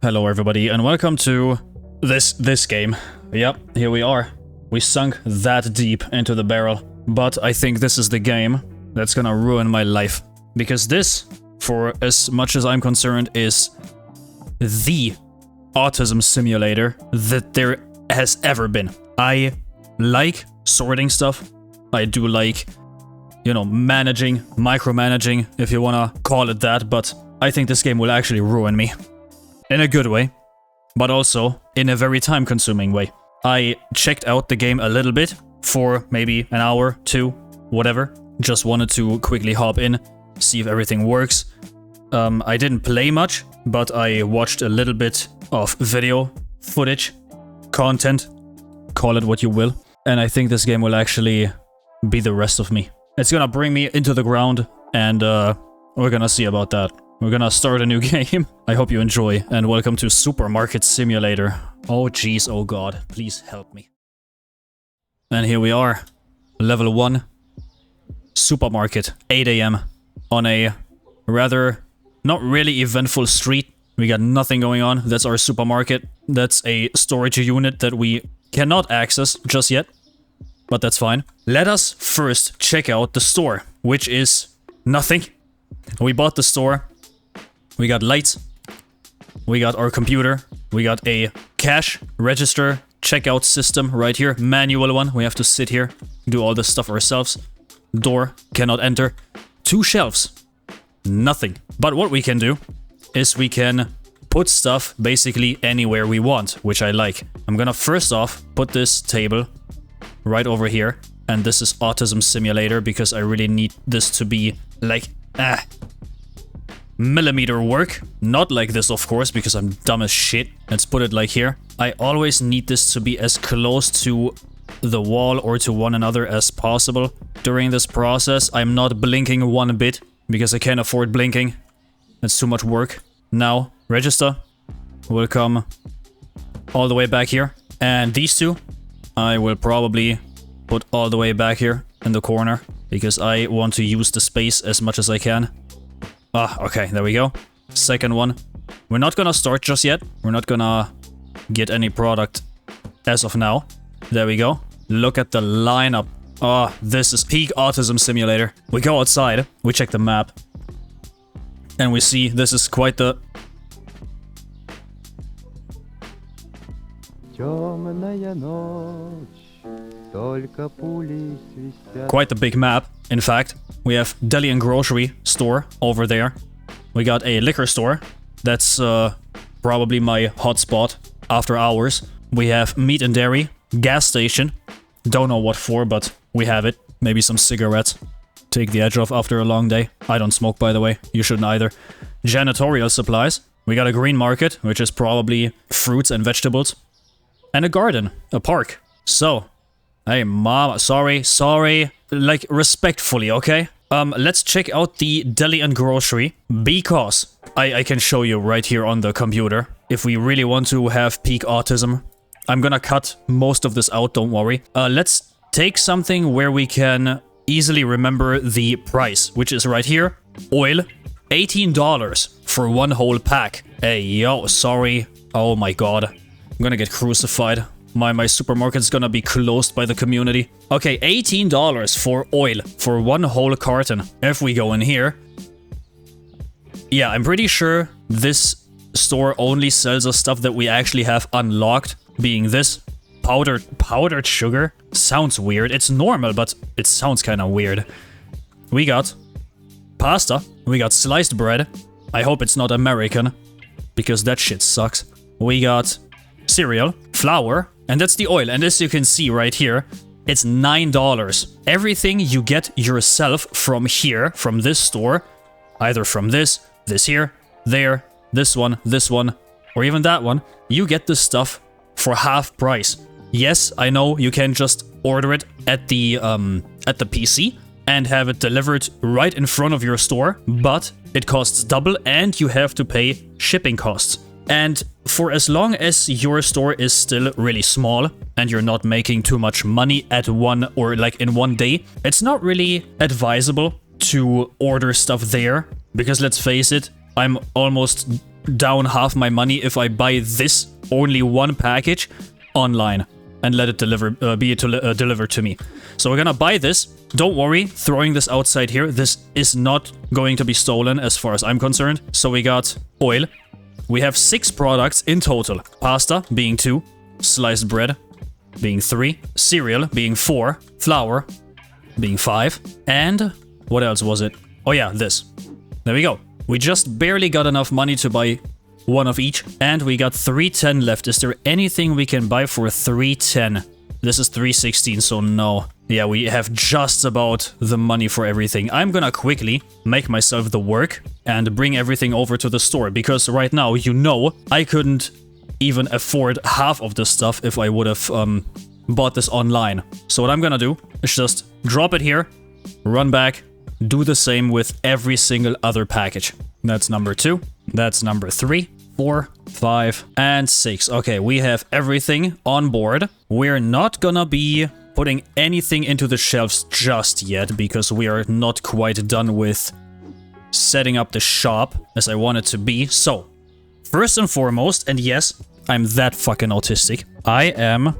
Hello everybody and welcome to this game. Yep, here we are. We sunk that deep into the barrel. But I think this is the game that's gonna ruin my life. Because this, for as much as I'm concerned, is the autism simulator that there has ever been. I like sorting stuff. I do like, you know, managing, micromanaging, if you wanna call it that, but I think this game will actually ruin me. In a good way, but also in a very time-consuming way. I checked out the game a little bit for maybe an hour, two, whatever. Just wanted to quickly hop in, see if everything works. I didn't play much, but I watched a little bit of video footage, content, call it what you will. And I think this game will actually be the rest of me. It's gonna bring me into the ground, and we're gonna see about that. We're gonna start a new game. I hope you enjoy, and welcome to Supermarket Simulator. Oh jeez, oh god, please help me. And here we are, level 1, supermarket, 8 AM, on a rather not really eventful street. We got nothing going on. That's our supermarket. That's a storage unit that we cannot access just yet, but that's fine. Let us first check out the store, which is nothing. We bought the store. We got lights, we got our computer, we got a cash register checkout system right here, manual one. We have to sit here, do all this stuff ourselves. Door, cannot enter. 2 shelves, nothing. But what we can do is we can put stuff basically anywhere we want, which I like. I'm gonna first off put this table right over here, and this is Autism Simulator because I really need this to be like, millimeter work. Not like this, of course, because I'm dumb as shit. Let's put it like here. I always need this to be as close to the wall or to one another as possible. During this process, I'm not blinking one bit because I can't afford blinking. That's too much work. Now, register will come all the way back here. And these two, I will probably put all the way back here in the corner because I want to use the space as much as I can. Okay, there we go. Second one. We're not gonna start just yet. We're not gonna get any product as of now. There we go. Look at the lineup. This is peak Autism Simulator. We go outside, we check the map, and we see this is quite the... Quite the big map, in fact. We have deli and grocery store over there. We got a liquor store. That's probably my hotspot after hours. We have meat and dairy. Gas station. Don't know what for, but we have it. Maybe some cigarettes. Take the edge off after a long day. I don't smoke, by the way. You shouldn't either. Janitorial supplies. We got a green market, which is probably fruits and vegetables. And a garden. A park. So... Hey, mom, sorry, like, respectfully, okay? Let's check out the deli and grocery, because I can show you right here on the computer. If we really want to have peak autism, I'm gonna cut most of this out, don't worry. Let's take something where we can easily remember the price, which is right here. Oil, $18 for one whole pack. Hey, yo, sorry. Oh my god. I'm gonna get crucified. My supermarket's gonna be closed by the community. Okay, $18 for oil for one whole carton. If we go in here... Yeah, I'm pretty sure this store only sells us stuff that we actually have unlocked. Being this powdered sugar. Sounds weird. It's normal, but it sounds kind of weird. We got pasta. We got sliced bread. I hope it's not American, because that shit sucks. We got cereal, flour, and that's the oil. And as you can see right here, it's $9. Everything you get yourself from here, from this store, either from this here, there, this one, or even that one, you get this stuff for half price. Yes, I know you can just order it at the PC and have it delivered right in front of your store, but it costs double and you have to pay shipping costs. And for as long as your store is still really small and you're not making too much money at one or like in one day, it's not really advisable to order stuff there because let's face it, I'm almost down half my money if I buy this only one package online and let it delivered to me. So we're gonna buy this. Don't worry, throwing this outside here. This is not going to be stolen as far as I'm concerned. So we got oil. We have 6 products in total. Pasta being 2, sliced bread being 3, cereal being 4, flour being 5, and what else was it? Oh yeah, this. There we go. We just barely got enough money to buy one of each, and we got 310 left. Is there anything we can buy for 310? This is 316, so no. Yeah, we have just about the money for everything. I'm gonna quickly make myself the work and bring everything over to the store, because right now, you know, I couldn't even afford half of this stuff if I would have bought this online. So what I'm gonna do is just drop it here, run back, do the same with every single other package. That's number 2. That's number 3, 4, 5, and 6. Okay, we have everything on board. We're not gonna be putting anything into the shelves just yet, because we are not quite done with setting up the shop as I want it to be. So, first and foremost, and yes, I'm that fucking autistic, I am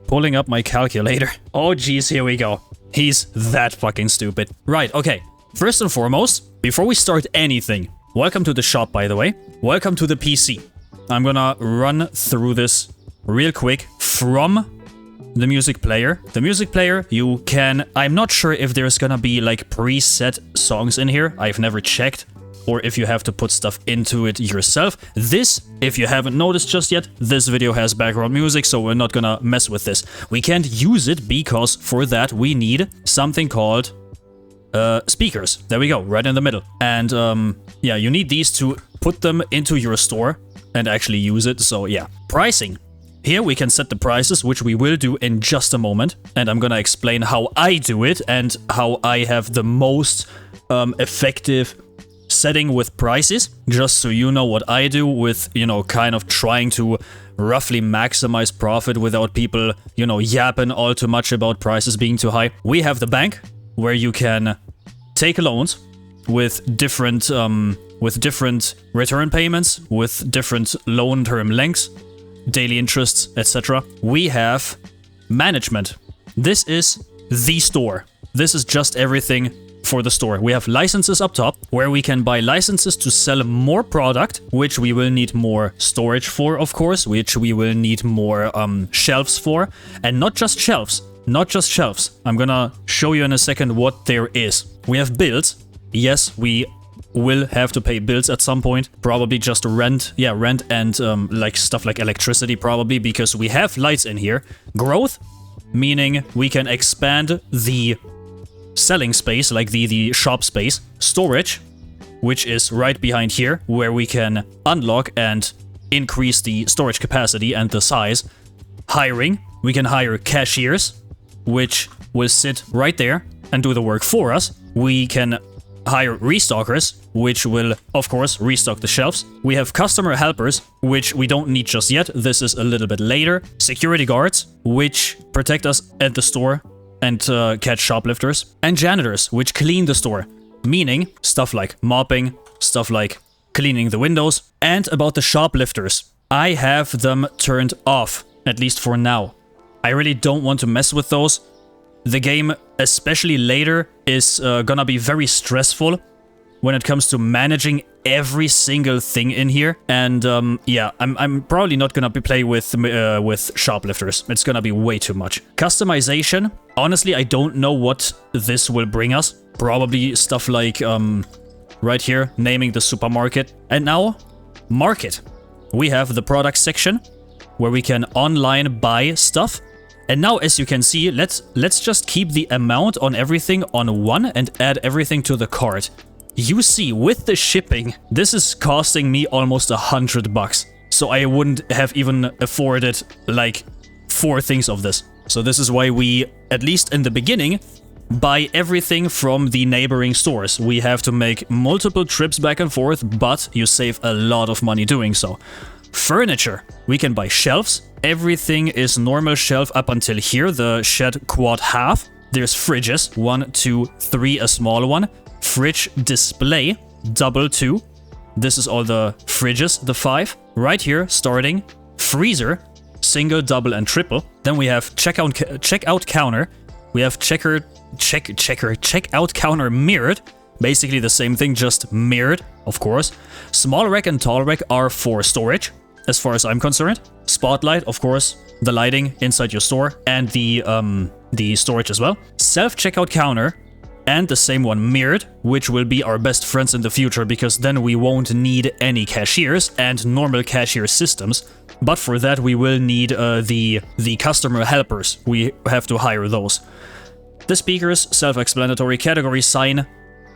pulling up my calculator. Oh geez, here we go. He's that fucking stupid. Right, okay. First and foremost, before we start anything, welcome to the shop, by the way. Welcome to the PC. I'm gonna run through this real quick from the music player. The music player, you can... I'm not sure if there's gonna be like preset songs in here. I've never checked. Or if you have to put stuff into it yourself. This, if you haven't noticed just yet, this video has background music, so we're not gonna mess with this. We can't use it because for that we need something called speakers. There we go, right in the middle. And yeah, you need these to put them into your store and actually use it. So yeah, pricing. Here we can set the prices, which we will do in just a moment. And I'm gonna explain how I do it and how I have the most effective setting with prices, just so you know what I do with, you know, kind of trying to roughly maximize profit without people, you know, yapping all too much about prices being too high. We have the bank, where you can take loans with different return payments, with different loan term lengths, daily interests, etc. We have management. This is the store. This is just everything for the store. We have licenses up top, where we can buy licenses to sell more product, which we will need more storage for, of course, which we will need more shelves for, and not just shelves. Not just shelves. I'm gonna show you in a second what there is. We have bills. Yes, we will have to pay bills at some point. Probably just rent. Yeah, rent and like stuff like electricity probably, because we have lights in here. Growth, meaning we can expand the selling space, like the shop space. Storage, which is right behind here, where we can unlock and increase the storage capacity and the size. Hiring, we can hire cashiers, which will sit right there and do the work for us. We can hire restockers, which will, of course, restock the shelves. We have customer helpers, which we don't need just yet. This is a little bit later. Security guards, which protect us at the store and catch shoplifters. And janitors, which clean the store, meaning stuff like mopping, stuff like cleaning the windows. And about the shoplifters, I have them turned off, at least for now. I really don't want to mess with those. The game, especially later, is gonna be very stressful when it comes to managing every single thing in here. And yeah, I'm probably not gonna play with shoplifters. It's gonna be way too much. Customization. Honestly, I don't know what this will bring us. Probably stuff like right here, naming the supermarket. And now, market. We have the product section where we can online buy stuff. And now, as you can see, let's just keep the amount on everything on 1 and add everything to the cart. You see, with the shipping, this is costing me almost $100. So I wouldn't have even afforded like 4 things of this. So this is why we, at least in the beginning, buy everything from the neighboring stores. We have to make multiple trips back and forth, but you save a lot of money doing so. Furniture. We can buy shelves. Everything is normal shelf up until here, the shed quad half. There's fridges, 1, 2, 3, a small one. Fridge display, double 2. This is all the fridges, the 5. Right here, starting freezer, single, double, and triple. Then we have checkout counter. We have checkout counter mirrored. Basically the same thing, just mirrored, of course. Small rack and tall rack are for storage, as far as I'm concerned. Spotlight, of course, the lighting inside your store, and the storage as well. Self-checkout counter, and the same one mirrored, which will be our best friends in the future, because then we won't need any cashiers and normal cashier systems. But for that we will need the customer helpers. We have to hire those. The speakers, self-explanatory. Category sign,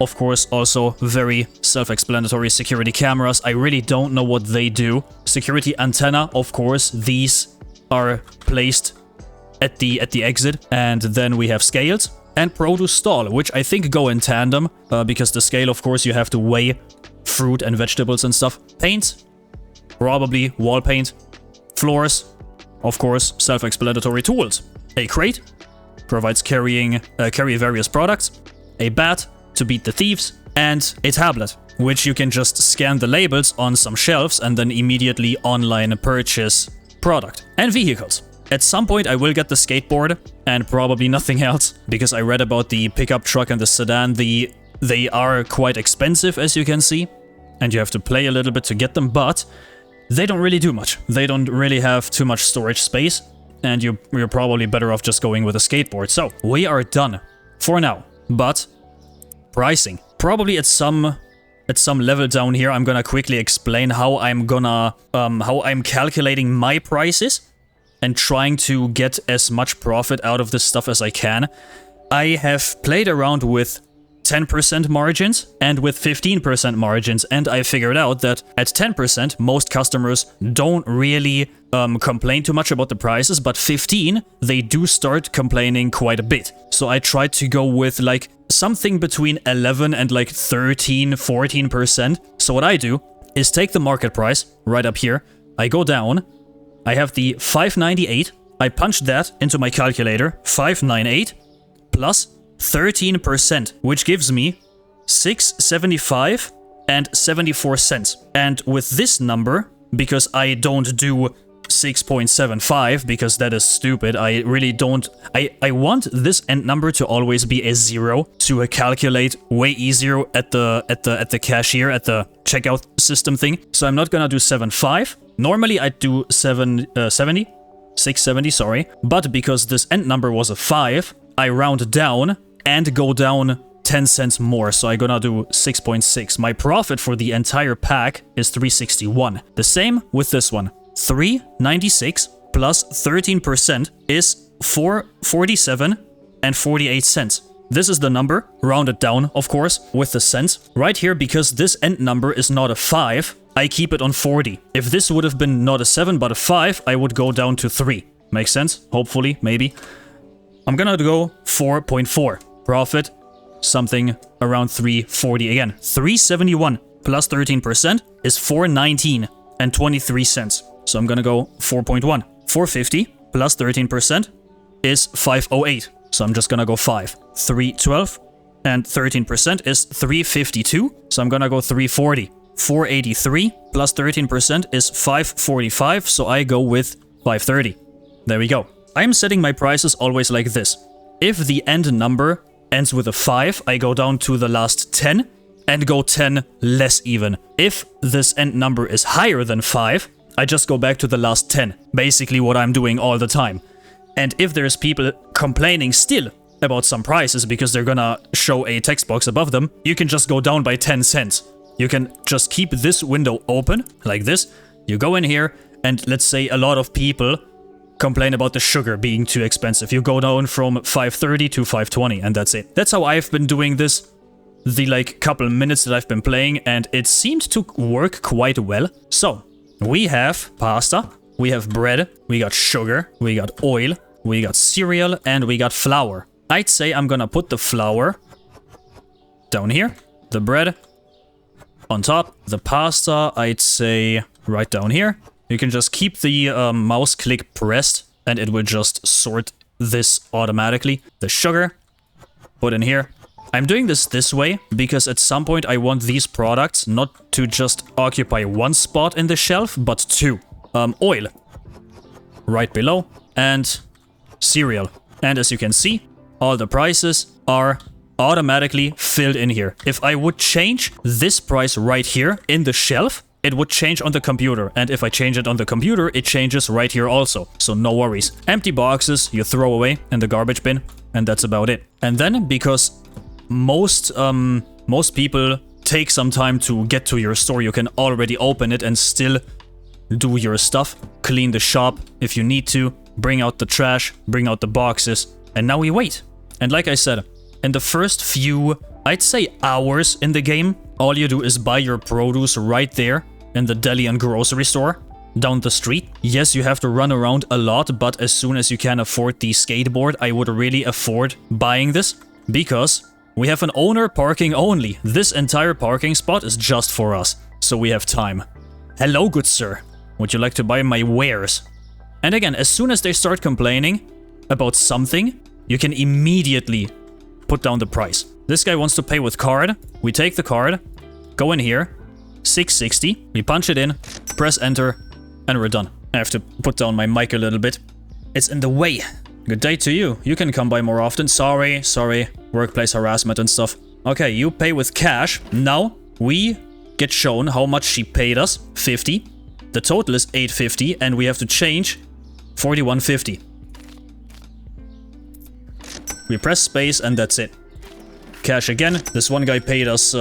of course, also very self-explanatory. Security cameras, I really don't know what they do. Security antenna, of course, these are placed at the exit. And then we have scales and produce stall, which I think go in tandem, because the scale, of course, you have to weigh fruit and vegetables and stuff. Paint, probably wall paint. Floors, of course, self-explanatory. Tools, a crate, provides carry various products. A bat, to beat the thieves. And a tablet, which you can just scan the labels on some shelves and then immediately online purchase product. And vehicles. At some point I will get the skateboard and probably nothing else, because I read about the pickup truck and the sedan. They are quite expensive, as you can see, and you have to play a little bit to get them, but they don't really do much. They don't really have too much storage space, and you're probably better off just going with a skateboard. So we are done for now. But pricing, probably at some level down here, I'm gonna quickly explain how I'm calculating my prices and trying to get as much profit out of this stuff as I can. I have played around with 10% margins and with 15% margins, and I figured out that at 10% most customers don't really complain too much about the prices, but 15 they do start complaining quite a bit. So I tried to go with like something between 11 and like 13-14%. So what I do is take the market price right up here, I go down, I have the 598, I punch that into my calculator, 598 plus 13%, which gives me 675 and 74 cents. And with this number, because I don't do 6.75 because that is stupid, I really don't, I want this end number to always be a 0 to calculate way easier at the cashier, at the checkout system thing. So I'm not gonna do 7.5. Normally I'd do 670, sorry, but because this end number was a 5, I round down and go down 10 cents more, so I'm gonna do 6.6. My profit for the entire pack is 361. The same with this one. 396 plus 13% is 447 and 48 cents. This is the number, rounded down, of course, with the cents. Right here, because this end number is not a 5, I keep it on 40. If this would have been not a 7 but a 5, I would go down to 3. Makes sense? Hopefully, maybe. I'm gonna go 4.4. Profit, something around 340 again. 371 plus 13% is 419 and 23 cents. So I'm gonna go 4.1. 450 plus 13% is 508. So I'm just gonna go 5. 312 and 13% is 352. So I'm gonna go 340. 483 plus 13% is 545. So I go with 530. There we go. I'm setting my prices always like this. If the end number ends with a 5, I go down to the last 10 and go 10 less even. If this end number is higher than 5, I just go back to the last 10. Basically what I'm doing all the time. And if there's people complaining still about some prices because they're gonna show a text box above them, you can just go down by 10 cents. You can just keep this window open like this. You go in here and let's say a lot of people complain about the sugar being too expensive. You go down from 5.30 to 5.20 and that's it. That's how I've been doing this the like couple minutes that I've been playing, and it seemed to work quite well. So we have pasta, we have bread, we got sugar, we got oil, we got cereal, and we got flour. I'd say I'm gonna put the flour down here, the bread on top, the pasta I'd say right down here. You can just keep the mouse click pressed and it will just sort this automatically. The sugar, put in here. I'm doing this way because at some point I want these products not to just occupy one spot in the shelf, but two. Oil. Right below. And cereal. And as you can see, all the prices are automatically filled in here. If I would change this price right here in the shelf, it would change on the computer. And if I change it on the computer, it changes right here also. So no worries. Empty boxes you throw away in the garbage bin. And that's about it. And then, because most people take some time to get to your store, you can already open it and still do your stuff. Clean the shop if you need to. Bring out the trash. Bring out the boxes. And now we wait. And like I said, in the first few, I'd say hours in the game, all you do is buy your produce right there in the deli and grocery store down the street. Yes, you have to run around a lot, but as soon as you can afford the skateboard, I would really afford buying this because we have an owner parking only. This entire parking spot is just for us, so we have time. Hello, good sir. Would you like to buy my wares? And again, as soon as they start complaining about something, you can immediately put down the price. This guy wants to pay with card. We take the card, go in here, 660. We punch it in, press enter, and we're done. I have to put down my mic a little bit. It's in the way. Good day to you. You can come by more often. Sorry. Workplace harassment and stuff. Okay, you pay with cash. Now we get shown how much she paid us. 50. The total is 850, and we have to change 4150. We press space, and that's it. Cash again. This one guy paid us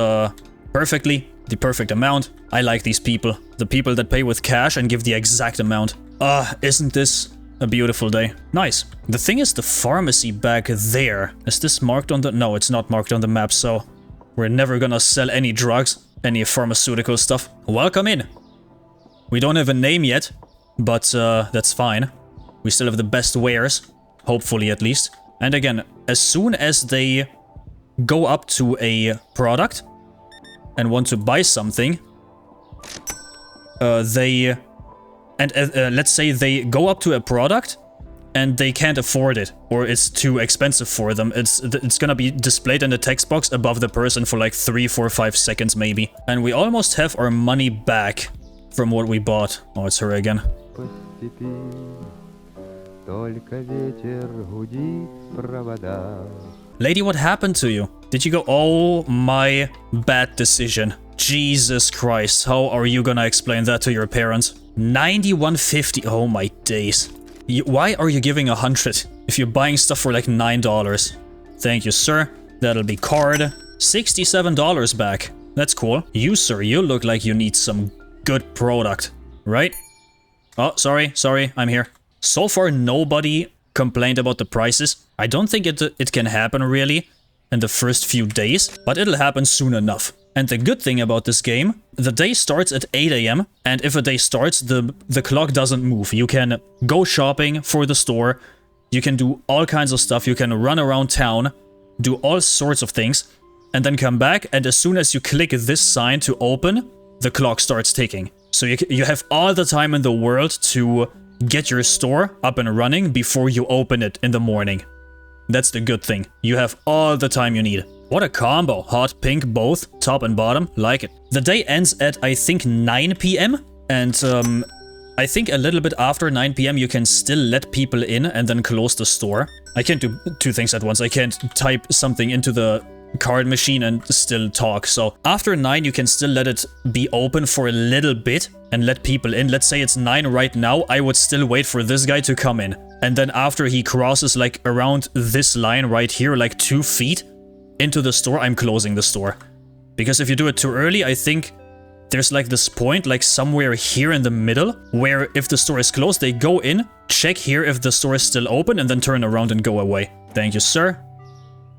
perfectly. The perfect amount. I like these people. The people that pay with cash and give the exact amount. Isn't this a beautiful day? Nice. The thing is, the pharmacy back there. Is this marked on the... No, it's not marked on the map, so we're never gonna sell any drugs, any pharmaceutical stuff. Welcome in. We don't have a name yet, but that's fine. We still have the best wares. Hopefully, at least. And again, as soon as they go up to a product and want to buy something, let's say they go up to a product and they can't afford it, or it's too expensive for them. It's gonna be displayed in the text box above the person for like 3, 4, 5 seconds maybe. And we almost have our money back from what we bought. Oh, it's her again. Lady, what happened to you? Did you go... Oh, my bad decision. Jesus Christ, how are you gonna explain that to your parents? 91.50. Oh my days. Why are you giving 100 if you're buying stuff for like $9? Thank you, sir. That'll be card. $67 back. That's cool. You, sir, you look like you need some good product, right? Oh, sorry, I'm here. So far, nobody complained about the prices. I don't think it can happen really in the first few days, but it'll happen soon enough. And the good thing about this game, the day starts at 8 AM, and if a day starts, the clock doesn't move. You can go shopping for the store, you can do all kinds of stuff, you can run around town, do all sorts of things, and then come back, and as soon as you click this sign to open, the clock starts ticking. So you have all the time in the world to get your store up and running before you open it in the morning. That's the good thing. You have all the time you need. What a combo. Hot pink both, top and bottom. Like it. The day ends at, I think, 9 PM. And I think a little bit after 9 PM you can still let people in and then close the store. I can't do two things at once. I can't type something into the card machine and still talk. So after 9 you can still let it be open for a little bit and let people in. Let's say it's 9 right now. I would still wait for this guy to come in. And then after he crosses like around this line right here, like 2 feet into the store, I'm closing the store. Because if you do it too early, I think there's like this point like somewhere here in the middle where if the store is closed, they go in, check here if the store is still open, and then turn around and go away. Thank you, sir.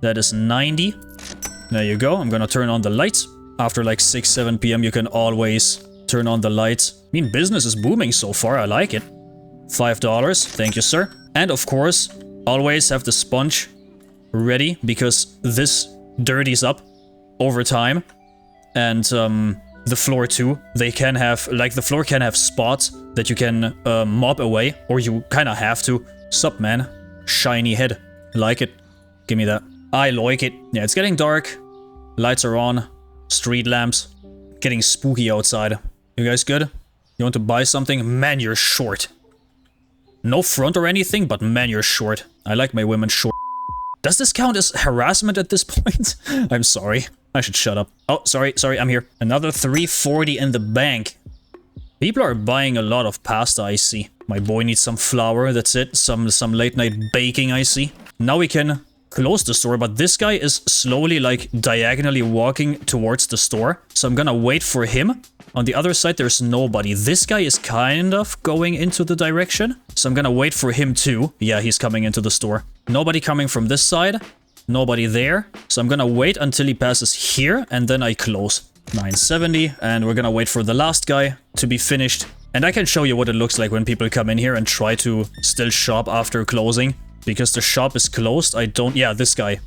That is 90. There you go. I'm gonna turn on the lights. After like 6, 7 PM, you can always turn on the lights. I mean, business is booming so far. I like it. $5. Thank you, sir. And of course, always have the sponge ready because this dirties up over time. And the floor too. They can have, like, the floor can have spots that you can mop away, or you kind of have to. Sup, man? Shiny head. Like it. Give me that. I like it. Yeah, it's getting dark. Lights are on. Street lamps. Getting spooky outside. You guys good? You want to buy something? Man, you're short. No front or anything, but man, you're short. I like my women short. Does this count as harassment at this point? I'm sorry. I should shut up. Oh, sorry, I'm here. Another 340 in the bank. People are buying a lot of pasta, I see. My boy needs some flour, that's it. Some late night baking, I see. Now we can close the store, but this guy is slowly, like, diagonally walking towards the store. So I'm gonna wait for him. On the other side, there's nobody. This guy is kind of going into the direction. So I'm gonna wait for him too. Yeah, he's coming into the store. Nobody coming from this side. Nobody there. So I'm gonna wait until he passes here, and then I close. 970, and we're gonna wait for the last guy to be finished. And I can show you what it looks like when people come in here and try to still shop after closing. Because the shop is closed, I don't... Yeah, this guy.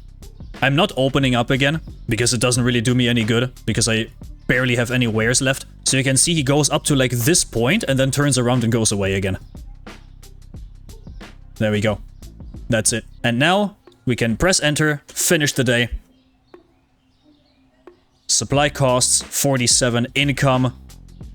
I'm not opening up again, because it doesn't really do me any good, because I barely have any wares left. So you can see he goes up to like this point, and then turns around and goes away again. There we go. That's it. And now we can press enter, finish the day. Supply costs 47, income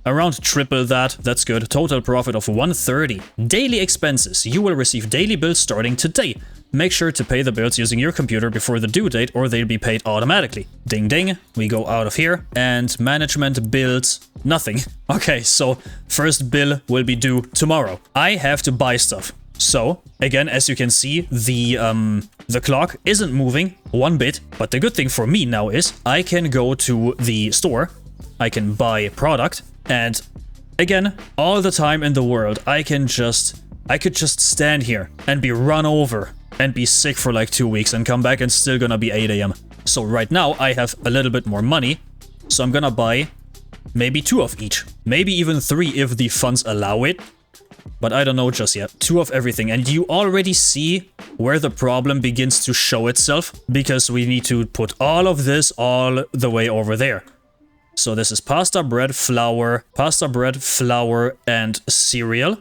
around triple that. That's good. Total profit of 130. Daily expenses. You will receive daily bills starting today. Make sure to pay the bills using your computer before the due date or they'll be paid automatically. Ding ding. We go out of here. And management bills. Nothing. Okay, so first bill will be due tomorrow. I have to buy stuff. So, again, as you can see, the clock isn't moving one bit, but the good thing for me now is I can go to the store, I can buy product, and again, all the time in the world, I could just stand here and be run over and be sick for like 2 weeks and come back and still gonna be 8 AM. So right now I have a little bit more money, so I'm gonna buy maybe 2 of each, maybe even 3 if the funds allow it. But I don't know just yet. 2 of everything. And you already see where the problem begins to show itself. Because we need to put all of this all the way over there. So this is pasta, bread, flour, and cereal.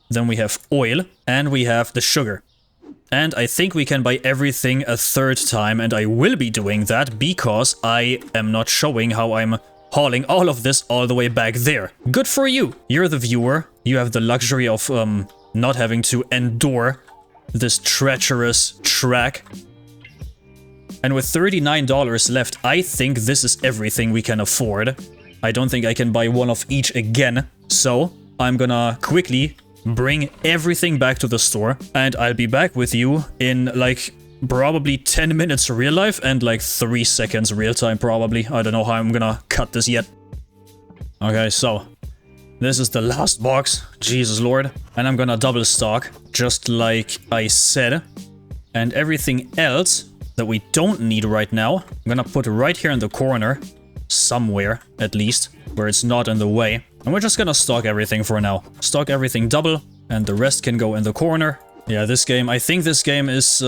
Then we have oil. And we have the sugar. And I think we can buy everything a 3rd time. And I will be doing that because I am not showing how I'm hauling all of this all the way back there. Good for you. You're the viewer. You have the luxury of not having to endure this treacherous track. And with $39 left, I think this is everything we can afford. I don't think I can buy 1 of each again. So I'm gonna quickly bring everything back to the store. And I'll be back with you in like probably 10 minutes real life and like 3 seconds real time probably. I don't know how I'm gonna cut this yet. Okay, so this is the last box. Jesus Lord. And I'm gonna double stock just like I said. And everything else that we don't need right now, I'm gonna put right here in the corner. Somewhere, at least, where it's not in the way. And we're just gonna stock everything for now. Stock everything double and the rest can go in the corner. Yeah, this game, I think this game is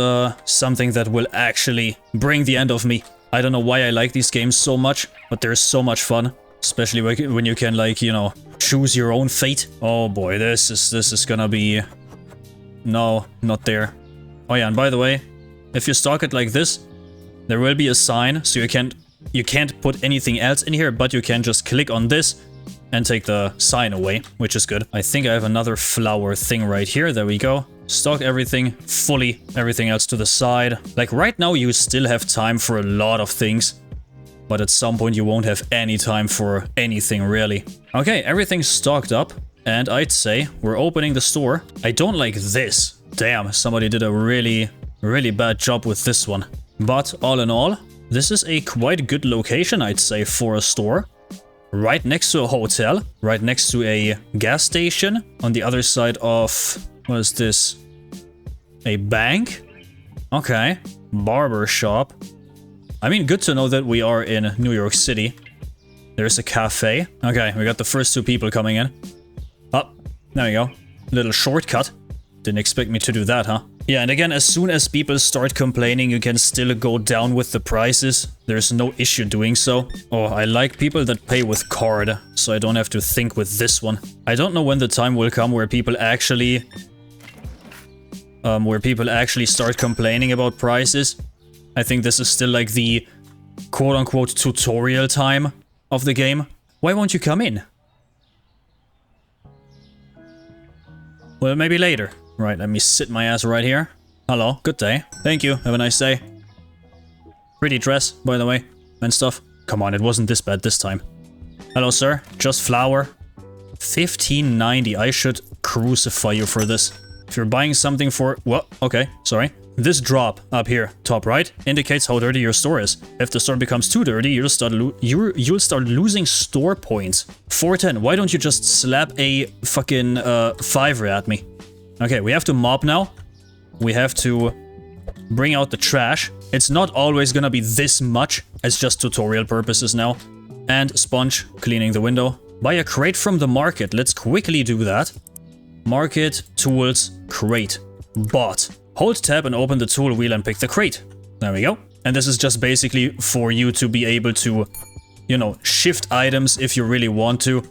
something that will actually bring the end of me. I don't know why I like these games so much, but they're so much fun. Especially when you can, like, you know, choose your own fate. Oh boy, this is gonna be... No, not there. Oh yeah, and by the way, if you stock it like this, there will be a sign, so you can't put anything else in here, but you can just click on this and take the sign away, which is good. I think I have another flour thing right here. There we go. Stock everything fully, everything else to the side. Like right now you still have time for a lot of things, but at some point you won't have any time for anything really. Okay, everything's stocked up and I'd say we're opening the store. I don't like this. Damn, somebody did a really bad job with this one. But all in all, this is a quite good location, I'd say, for a store. Right next to a hotel, right next to a gas station, on the other side of... What is this? A bank? Okay. Barber shop. I mean, good to know that we are in New York City. There's a cafe. Okay, we got the first 2 people coming in. Oh, there we go. Little shortcut. Didn't expect me to do that, huh? Yeah, and again, as soon as people start complaining, you can still go down with the prices. There's no issue doing so. Oh, I like people that pay with card, so I don't have to think with this one. I don't know when the time will come where people actually start complaining about prices. I think this is still like the quote-unquote tutorial time of the game. Why won't you come in? Well, maybe later. Right, let me sit my ass right here. Hello, good day. Thank you, have a nice day. Pretty dress, by the way, and stuff. Come on, it wasn't this bad this time. Hello, sir. Just flour. 15.90. I should crucify you for this. If you're buying something for... Well, okay, sorry. This drop up here, top right, indicates how dirty your store is. If the store becomes too dirty, you'll start losing store points. 410. Why don't you just slap a fucking fiver at me? Okay, we have to mop now. We have to bring out the trash. It's not always gonna be this much. It's just tutorial purposes now. And sponge, cleaning the window. Buy a crate from the market. Let's quickly do that. Market, tools, crate. Bought. Hold tab and open the tool wheel and pick the crate. There we go. And this is just basically for you to be able to, you know, shift items if you really want to.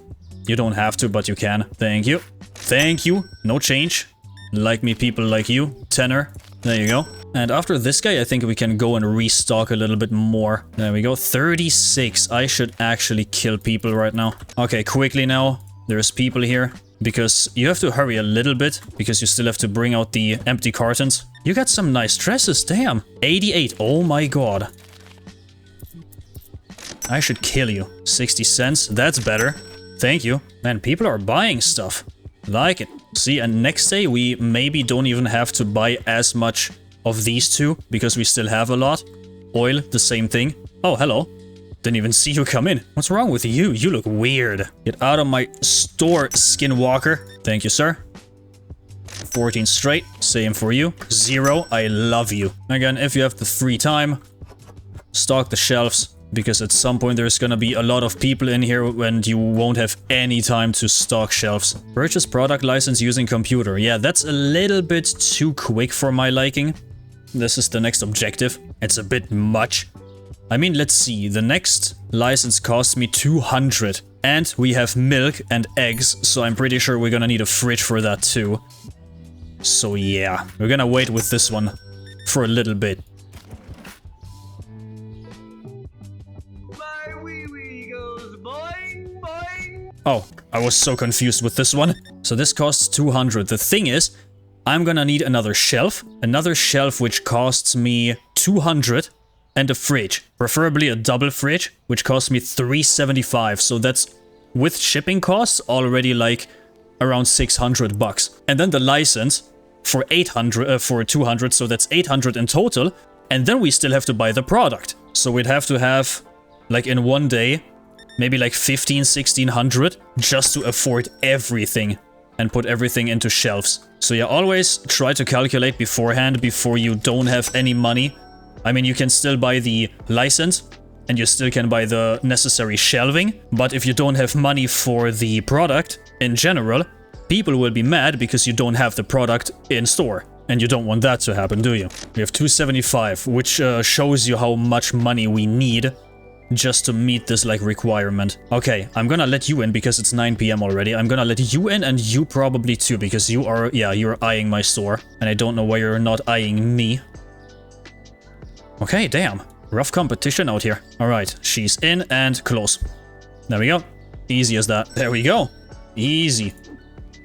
You don't have to, but you can. Thank you. Thank you. No change. Like me, people like you. Tenner. There you go. And after this guy, I think we can go and restock a little bit more. There we go. 36. I should actually kill people right now. Okay, quickly now. There's people here. Because you have to hurry a little bit, because you still have to bring out the empty cartons. You got some nice dresses, damn. 88, oh my god. I should kill you. 60 cents, that's better. Thank you. Man, people are buying stuff. Like it. See, and next day we maybe don't even have to buy as much of these two, because we still have a lot. Oil, the same thing. Oh, hello. Didn't even see you come in. What's wrong with you? You look weird. Get out of my store, skinwalker. Thank you, sir. 14 straight. Same for you. 0. I love you. Again, if you have the free time, stock the shelves. Because at some point there's gonna be a lot of people in here and you won't have any time to stock shelves. Purchase product license using computer. Yeah, that's a little bit too quick for my liking. This is the next objective. It's a bit much. I mean, let's see, the next license costs me 200. And we have milk and eggs, so I'm pretty sure we're gonna need a fridge for that too. So yeah, we're gonna wait with this one for a little bit. My wee goes boing, boing. Oh, I was so confused with this one. So this costs 200. The thing is, I'm gonna need another shelf which costs me 200. And a fridge, preferably a double fridge, which costs me 375. So that's with shipping costs already like around 600 bucks. And then the license for 200, so that's 800 in total. And then we still have to buy the product. So we'd have to have like in one day, maybe like 1600 just to afford everything and put everything into shelves. So yeah, always try to calculate beforehand before you don't have any money. I mean, you can still buy the license, and you still can buy the necessary shelving, but if you don't have money for the product, in general, people will be mad because you don't have the product in store. And you don't want that to happen, do you? We have 275, which shows you how much money we need just to meet this, like, requirement. Okay, I'm gonna let you in because it's 9 PM already. I'm gonna let you in and you probably too, because you are, yeah, you're eyeing my store. And I don't know why you're not eyeing me. Okay, damn. Rough competition out here. Alright, she's in and close. There we go. Easy as that. There we go. Easy.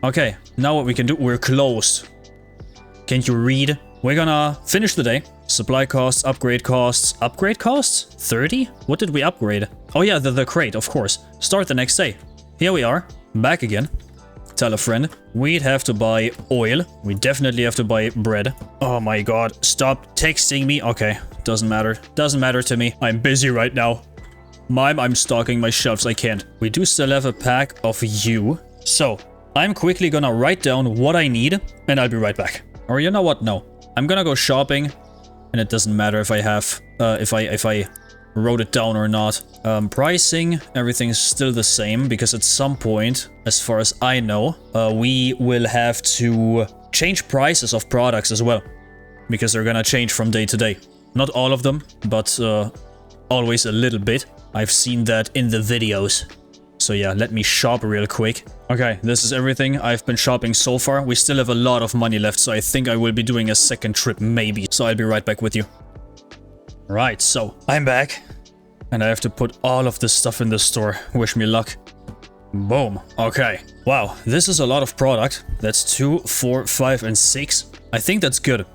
Okay, now what we can do, we're closed. Can't you read? We're gonna finish the day. Supply costs, upgrade costs. Upgrade costs? 30? What did we upgrade? Oh yeah, the crate, of course. Start the next day. Here we are. Back again. Tell a friend. We'd have to buy oil. We definitely have to buy bread. Oh my god. Stop texting me. Okay. Doesn't matter. Doesn't matter to me. I'm busy right now. Mime, I'm stocking my shelves. I can't. We do still have a pack of you. So, I'm quickly gonna write down what I need, and I'll be right back. Or you know what? No. I'm gonna go shopping, and it doesn't matter if I have, if I wrote it down or not. Pricing, everything is still the same, because at some point, as far as I know, we will have to change prices of products as well. Because they're gonna change from day to day. Not all of them, but always a little bit. I've seen that in the videos. So yeah, let me shop real quick. Okay, this is everything I've been shopping so far. We still have a lot of money left, so I think I will be doing a second trip maybe. So I'll be right back with you. Right, so I'm back. And I have to put all of this stuff in the store. Wish me luck. Boom. Okay. Wow, this is a lot of product. That's 2, 4, 5, and 6. I think that's good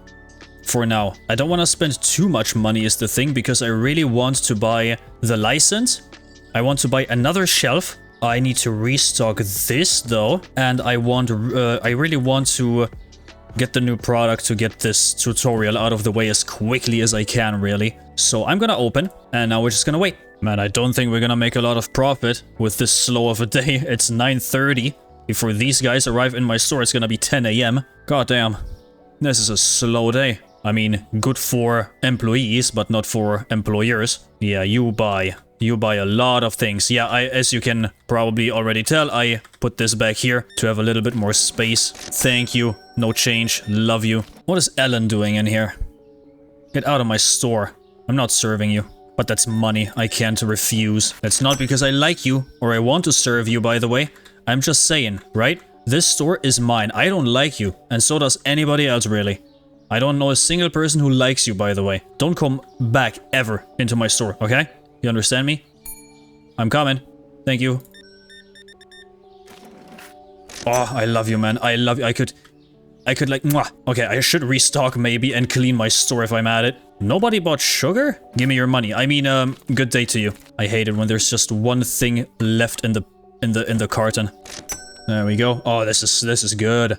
for now. I don't want to spend too much money is the thing, because I really want to buy the license. I want to buy another shelf. I need to restock this though. And I really want to get the new product to get this tutorial out of the way as quickly as I can, really. So I'm gonna open, and now we're just gonna wait. Man, I don't think we're gonna make a lot of profit with this slow of a day. It's 9:30. Before these guys arrive in my store, it's gonna be 10 AM. God damn. This is a slow day. I mean, good for employees, but not for employers. Yeah, you buy a lot of things. Yeah, as you can probably already tell, I put this back here to have a little bit more space. Thank you. No change. Love you. What is Ellen doing in here? Get out of my store. I'm not serving you. But that's money I can't refuse. That's not because I like you or I want to serve you, by the way. I'm just saying, right? This store is mine. I don't like you, and so does anybody else, really. I don't know a single person who likes you, by the way. Don't come back ever into my store, okay? You understand me? I'm coming. Thank you. Oh, I love you, man. I love you. I could like, mwah. Okay, I should restock maybe and clean my store if I'm at it. Nobody bought sugar? Give me your money. I mean, good day to you. I hate it when there's just one thing left in the carton. There we go. Oh, this is good.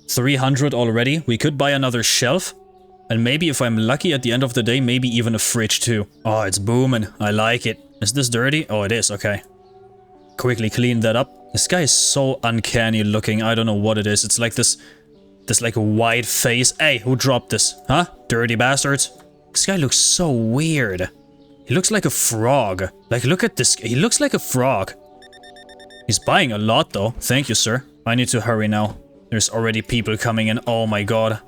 300 already. We could buy another shelf. And maybe if I'm lucky at the end of the day, maybe even a fridge too. Oh, it's booming. I like it. Is this dirty? Oh, it is. Okay. Quickly clean that up. This guy is so uncanny looking. I don't know what it is. It's like this like white face. Hey, who dropped this? Huh? Dirty bastards. This guy looks so weird. He looks like a frog. Like, look at this. He looks like a frog. He's buying a lot though. Thank you, sir. I need to hurry now. There's already people coming in. Oh my god.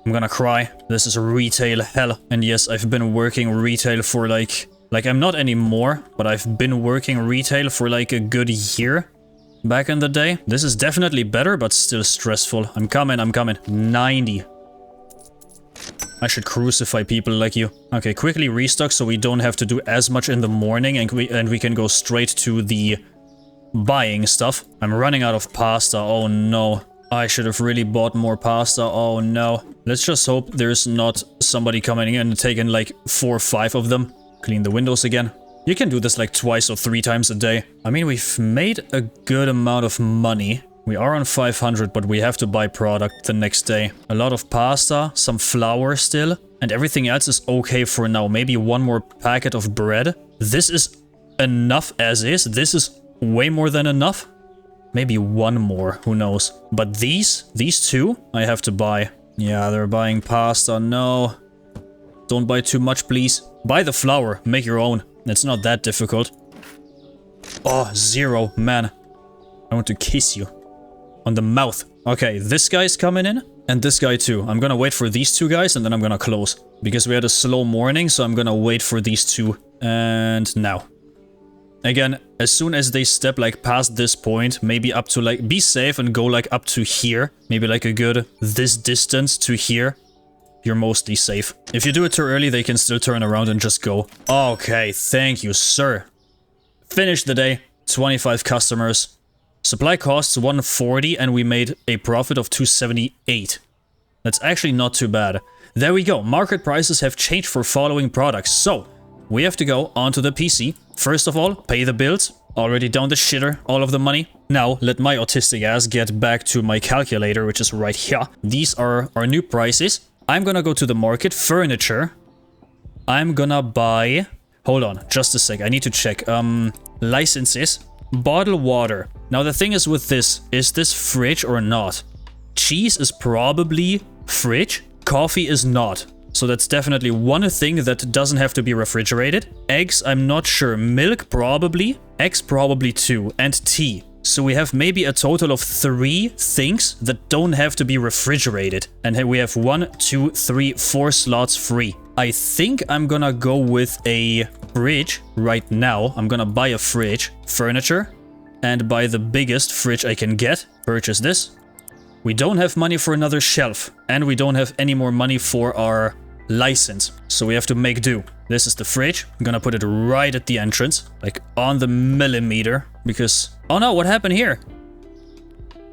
I'm gonna cry. This is retail hell. And yes, I've been working retail for like I'm not anymore, but I've been working retail for like a good year back in the day. This is definitely better, but still stressful. I'm coming. 90. I should crucify people like you. Okay, quickly restock so we don't have to do as much in the morning, and we can go straight to the buying stuff. I'm running out of pasta. Oh no. I should have really bought more pasta. Oh no. Let's just hope there's not somebody coming in and taking like 4 or 5 of them. Clean the windows again. You can do this like 2 or 3 times a day. I mean, we've made a good amount of money. We are on 500, but we have to buy product the next day. A lot of pasta, some flour still, and everything else is okay for now. Maybe one more packet of bread. This is enough as is. This is way more than enough. Maybe one more, who knows. But these 2, I have to buy. Yeah, they're buying pasta. No. Don't buy too much, please. Buy the flour. Make your own. It's not that difficult. Oh, 0. Man. I want to kiss you. On the mouth. Okay, this guy's coming in. And this guy too. I'm gonna wait for these 2 guys and then I'm gonna close. Because we had a slow morning, so I'm gonna wait for these 2. And now. Again, as soon as they step like past this point, maybe up to like, be safe and go like up to here. Maybe like a good this distance to here. You're mostly safe. If you do it too early, they can still turn around and just go. Okay, thank you, sir. Finish the day. 25 customers. Supply costs 140 and we made a profit of 278. That's actually not too bad. There we go. Market prices have changed for following products. So, we have to go onto the PC. First of all, pay the bills. Already down the shitter, all of the money. Now, let my autistic ass get back to my calculator, which is right here. These are our new prices. I'm gonna go to the market. Furniture. I'm gonna buy... Hold on, just a sec. I need to check. Licenses. Bottled water. Now, the thing is with this, is this fridge or not? Cheese is probably fridge. Coffee is not. So that's definitely one thing that doesn't have to be refrigerated. Eggs, I'm not sure. Milk, probably. Eggs, probably too. And tea. So we have maybe a total of 3 things that don't have to be refrigerated. And we have 1, 2, 3, 4 slots free. I think I'm gonna go with a fridge right now. I'm gonna buy a fridge. Furniture. And buy the biggest fridge I can get. Purchase this. We don't have money for another shelf. And we don't have any more money for our license. So we have to make do. This is the fridge. I'm gonna put it right at the entrance, like on the millimeter, because... Oh no, what happened here?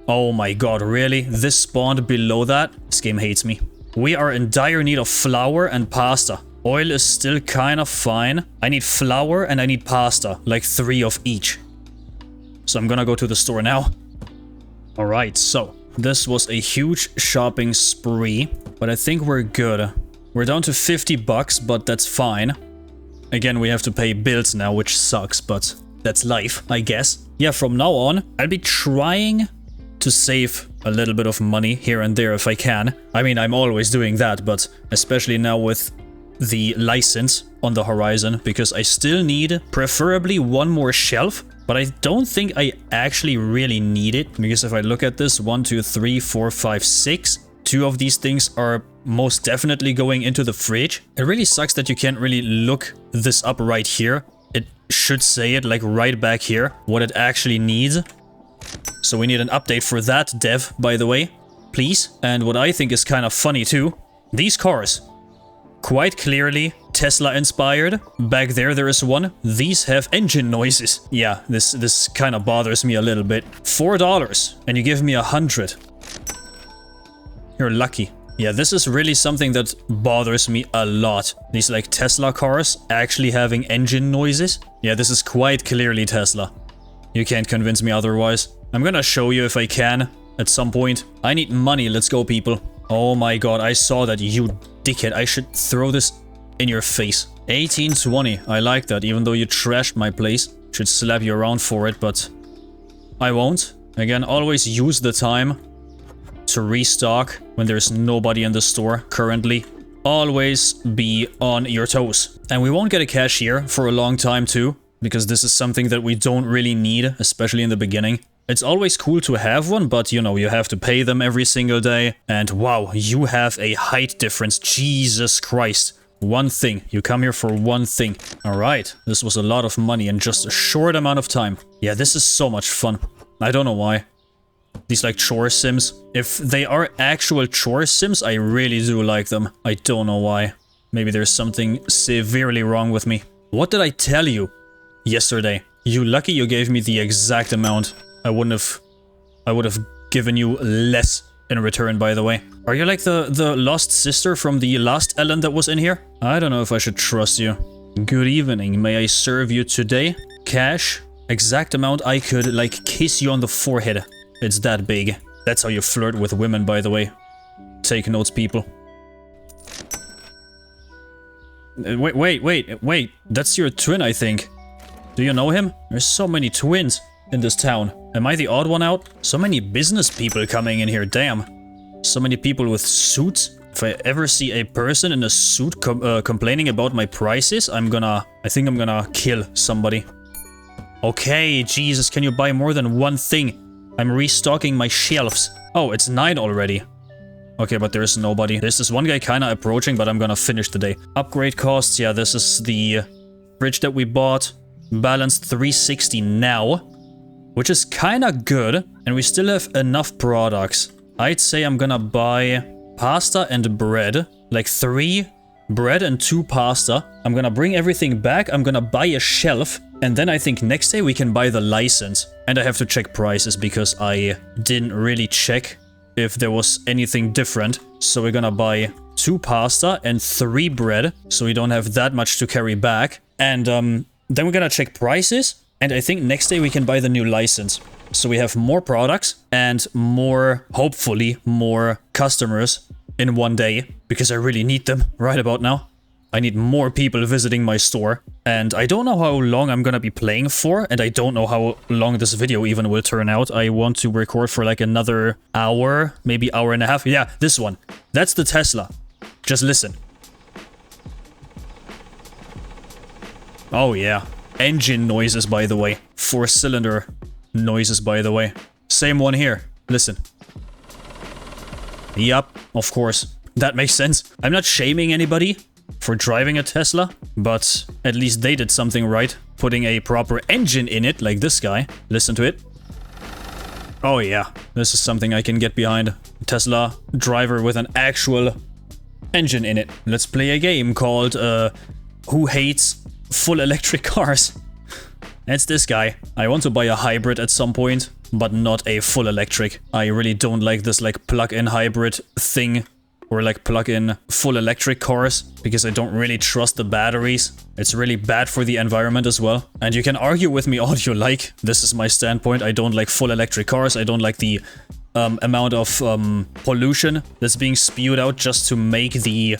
Oh my god, really? This spawned below that? This game hates me. We are in dire need of flour and pasta. Oil is still kind of fine. I need flour and I need pasta, like 3 of each. So I'm gonna go to the store now. Alright, so this was a huge shopping spree, but I think we're good. We're down to $50, but that's fine. Again, we have to pay bills now, which sucks, but that's life, I guess. Yeah, from now on, I'll be trying to save a little bit of money here and there if I can. I mean, I'm always doing that, but especially now with the license on the horizon, because I still need preferably 1 more shelf, but I don't think I actually really need it, because if I look at this, 1, 2, 3, 4, 5, 6, 2 of these things are most definitely going into the fridge. It really sucks that you can't really look this up right here. It should say it like right back here, what it actually needs. So we need an update for that, dev, by the way, please. And what I think is kind of funny too, these cars, quite clearly Tesla inspired. Back there is one. These have engine noises. Yeah, this kind of bothers me a little bit. $4 and you give me 100. You're lucky. Yeah, this is really something that bothers me a lot. These like Tesla cars actually having engine noises. Yeah, this is quite clearly Tesla. You can't convince me otherwise. I'm gonna show you if I can at some point. I need money. Let's go, people. Oh my god, I saw that, you dickhead. I should throw this in your face. 1820. I like that, even though you trashed my place. Should slap you around for it, but I won't. Again, always use the time to restock when there's nobody in the store currently. Always be on your toes. And we won't get a cashier for a long time too, because this is something that we don't really need, especially in the beginning. It's always cool to have one, but you know, you have to pay them every single day. And wow, you have a height difference. Jesus Christ. One thing. You come here for one thing. Alright, this was a lot of money in just a short amount of time. Yeah, this is so much fun. I don't know why. These like chore sims. If they are actual chore sims, I really do like them. I don't know why. Maybe there's something severely wrong with me. What did I tell you yesterday? You lucky you gave me the exact amount. I would have given you less in return, by the way. Are you like the lost sister from the last Ellen that was in here? I don't know if I should trust you. Good evening. May I serve you today? Cash. Exact amount I could, like, kiss you on the forehead. It's that big. That's how you flirt with women, by the way. Take notes, people. Wait. That's your twin, I think. Do you know him? There's so many twins in this town. Am I the odd one out? So many business people coming in here, damn. So many people with suits. If I ever see a person in a suit complaining about my prices, I think I'm gonna kill somebody. Okay, Jesus, can you buy more than one thing? I'm restocking my shelves. Oh, it's 9 already. Okay, but there's nobody. There's this one guy kinda approaching, but I'm gonna finish the day. Upgrade costs, yeah, this is the fridge that we bought. Balanced 360 now, which is kinda good. And we still have enough products. I'd say I'm gonna buy pasta and bread. Like 3 bread and 2 pasta. I'm gonna bring everything back. I'm gonna buy a shelf. And then I think next day we can buy the license. And I have to check prices because I didn't really check if there was anything different. So we're gonna buy 2 pasta and 3 bread. So we don't have that much to carry back. And then we're gonna check prices. And I think next day we can buy the new license. So we have more products and more, hopefully, more customers in one day. Because I really need them right about now. I need more people visiting my store. And I don't know how long I'm gonna be playing for. And I don't know how long this video even will turn out. I want to record for like another hour, maybe hour and a half. Yeah, this one. That's the Tesla. Just listen. Oh yeah. Engine noises, by the way. 4-cylinder noises, by the way. Same one here. Listen. Yup, of course. That makes sense. I'm not shaming anybody for driving a Tesla, but at least they did something right. Putting a proper engine in it, like this guy. Listen to it. Oh yeah, this is something I can get behind. Tesla driver with an actual engine in it. Let's play a game called Who hates full electric cars? It's this guy. I want to buy a hybrid at some point, but not a full electric. I really don't like this like plug-in hybrid thing, or like plug-in full electric cars, because I don't really trust the batteries. It's really bad for the environment as well. And you can argue with me all you like. This is my standpoint. I don't like full electric cars. I don't like the amount of pollution that's being spewed out just to make the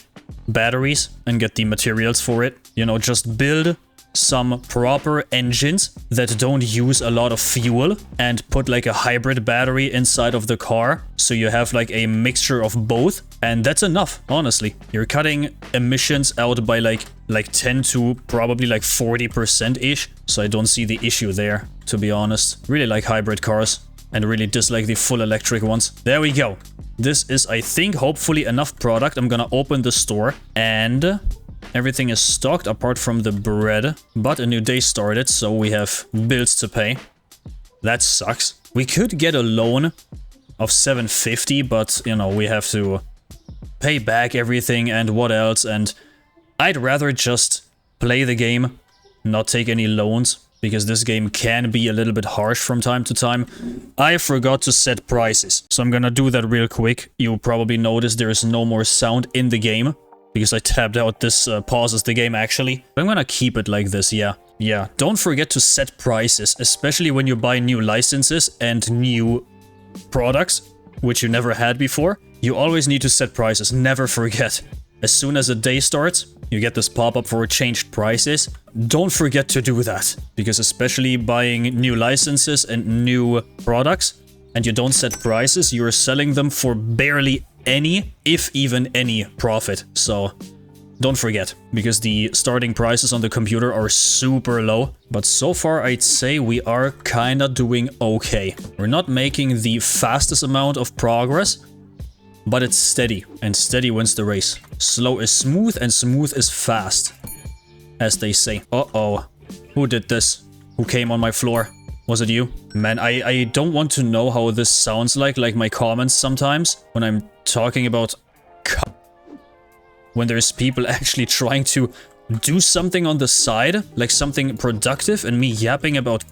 batteries and get the materials for it. You know, just build some proper engines that don't use a lot of fuel and put like a hybrid battery inside of the car, so you have like a mixture of both, and that's enough. Honestly, you're cutting emissions out by like 10 to probably like 40% ish, so I don't see the issue there, to be honest. Really like hybrid cars and really dislike the full electric ones. There we go. This is, I think, hopefully enough product. I'm gonna open the store and everything is stocked apart from the bread, but a new day started, so we have bills to pay. That sucks. We could get a loan of $750, but, you know, we have to pay back everything and what else, and I'd rather just play the game, not take any loans, because this game can be a little bit harsh from time to time. I forgot to set prices, so I'm gonna do that real quick. You'll probably notice there is no more sound in the game, because I tabbed out. This pauses the game actually. I'm gonna keep it like this, yeah. Yeah, don't forget to set prices, especially when you buy new licenses and new products, which you never had before. You always need to set prices, never forget. As soon as a day starts, you get this pop-up for changed prices. Don't forget to do that, because especially buying new licenses and new products, and you don't set prices, you're selling them for barely any, if even any, profit. So don't forget, because the starting prices on the computer are super low. But so far I'd say we are kinda doing okay. We're not making the fastest amount of progress, but it's steady, and steady wins the race. Slow is smooth and smooth is fast, as they say. Uh-oh. Who did this? Who came on my floor? Was it you? Man, I don't want to know how this sounds like my comments sometimes, when I'm talking about when there's people actually trying to do something on the side, like something productive, and me yapping about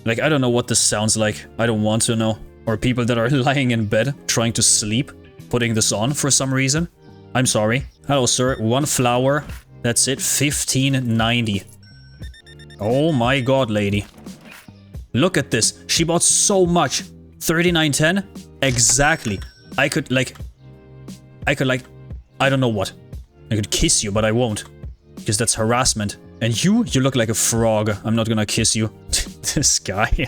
like, I don't know what this sounds like. I don't want to know. Or people that are lying in bed, trying to sleep, putting this on for some reason. I'm sorry. Hello, sir. 1 flower. That's it. $15.90. Oh my god, lady. Look at this. She bought so much. $39.10? Exactly. I could, I don't know what. I could kiss you, but I won't. Because that's harassment. And you look like a frog. I'm not gonna kiss you. This guy.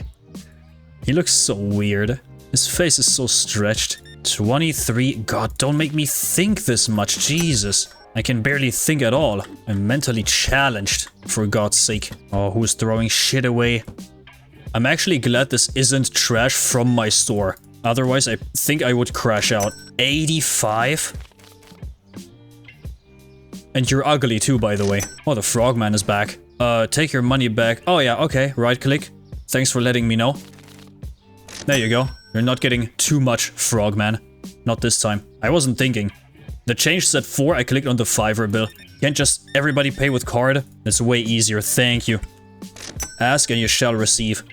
He looks so weird. His face is so stretched. 23. God, don't make me think this much. Jesus. I can barely think at all. I'm mentally challenged, for God's sake. Oh, who's throwing shit away? I'm actually glad this isn't trash from my store. Otherwise, I think I would crash out. 85? And you're ugly too, by the way. Oh, the frogman is back. Take your money back. Oh yeah, okay. Right click. Thanks for letting me know. There you go. You're not getting too much, frogman. Not this time. I wasn't thinking. The change said 4, I clicked on the 5er bill. Can't just everybody pay with card? That's way easier, thank you. Ask and you shall receive.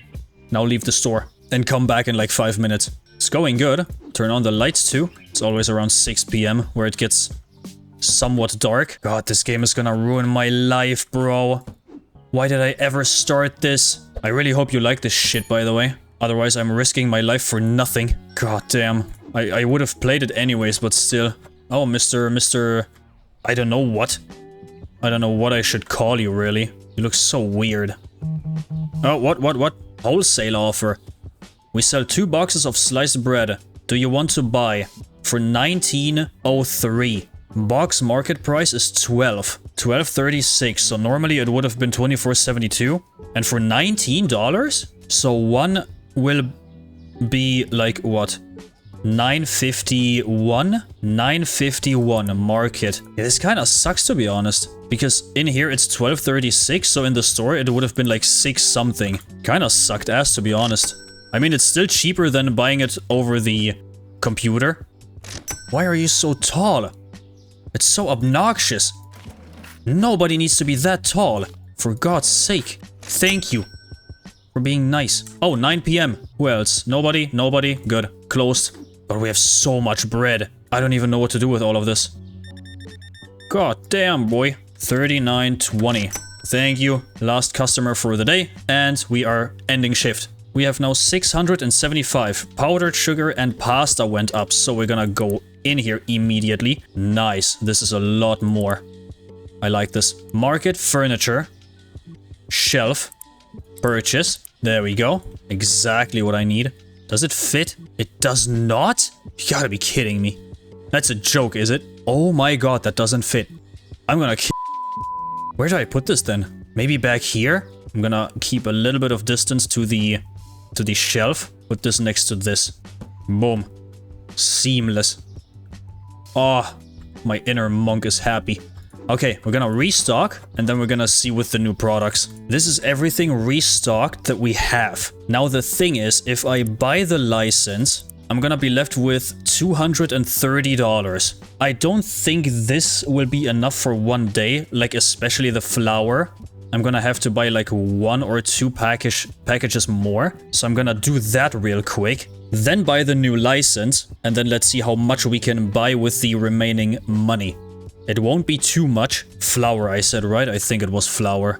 Now leave the store. And come back in like 5 minutes. It's going good. Turn on the lights too. It's always around 6 PM where it gets somewhat dark. God, this game is gonna ruin my life, bro. Why did I ever start this? I really hope you like this shit, by the way. Otherwise, I'm risking my life for nothing. God damn. I would have played it anyways, but still. Oh, Mr. I don't know what. I don't know what I should call you, really. You look so weird. Oh, what? Wholesale offer. We sell 2 boxes of sliced bread. Do you want to buy? For $19.03. Box market price is $12.36. So normally it would have been $24.72. And for $19? So one will be like what? $9.51? $9.51 market. Yeah, this kind of sucks, to be honest. Because in here it's $12.36, so in the store it would have been like 6 something. Kind of sucked ass, to be honest. I mean, it's still cheaper than buying it over the computer. Why are you so tall? It's so obnoxious. Nobody needs to be that tall. For God's sake. Thank you for being nice. Oh, 9 p.m. Who else? Nobody? Nobody? Good. Closed. But we have so much bread. I don't even know what to do with all of this. God damn, boy. 39.20. Thank you. Last customer for the day. And we are ending shift. We have now 675. Powdered sugar and pasta went up. So we're gonna go in here immediately. Nice. This is a lot more. I like this. Market furniture. Shelf. Purchase. There we go. Exactly what I need. Does it fit? It does not? You gotta be kidding me. That's a joke, is it? Oh my god, that doesn't fit. I'm gonna Where do I put this then? Maybe back here? I'm gonna keep a little bit of distance to the shelf. Put this next to this. Boom. Seamless. Oh, my inner monk is happy. Okay, we're gonna restock, and then we're gonna see with the new products. This is everything restocked that we have. Now the thing is, if I buy the license, I'm gonna be left with $230. I don't think this will be enough for one day, like especially the flour. I'm gonna have to buy like 1 or 2 packages more. So I'm gonna do that real quick. Then buy the new license, and then let's see how much we can buy with the remaining money. It won't be too much. Flour, I said, right? I think it was flour.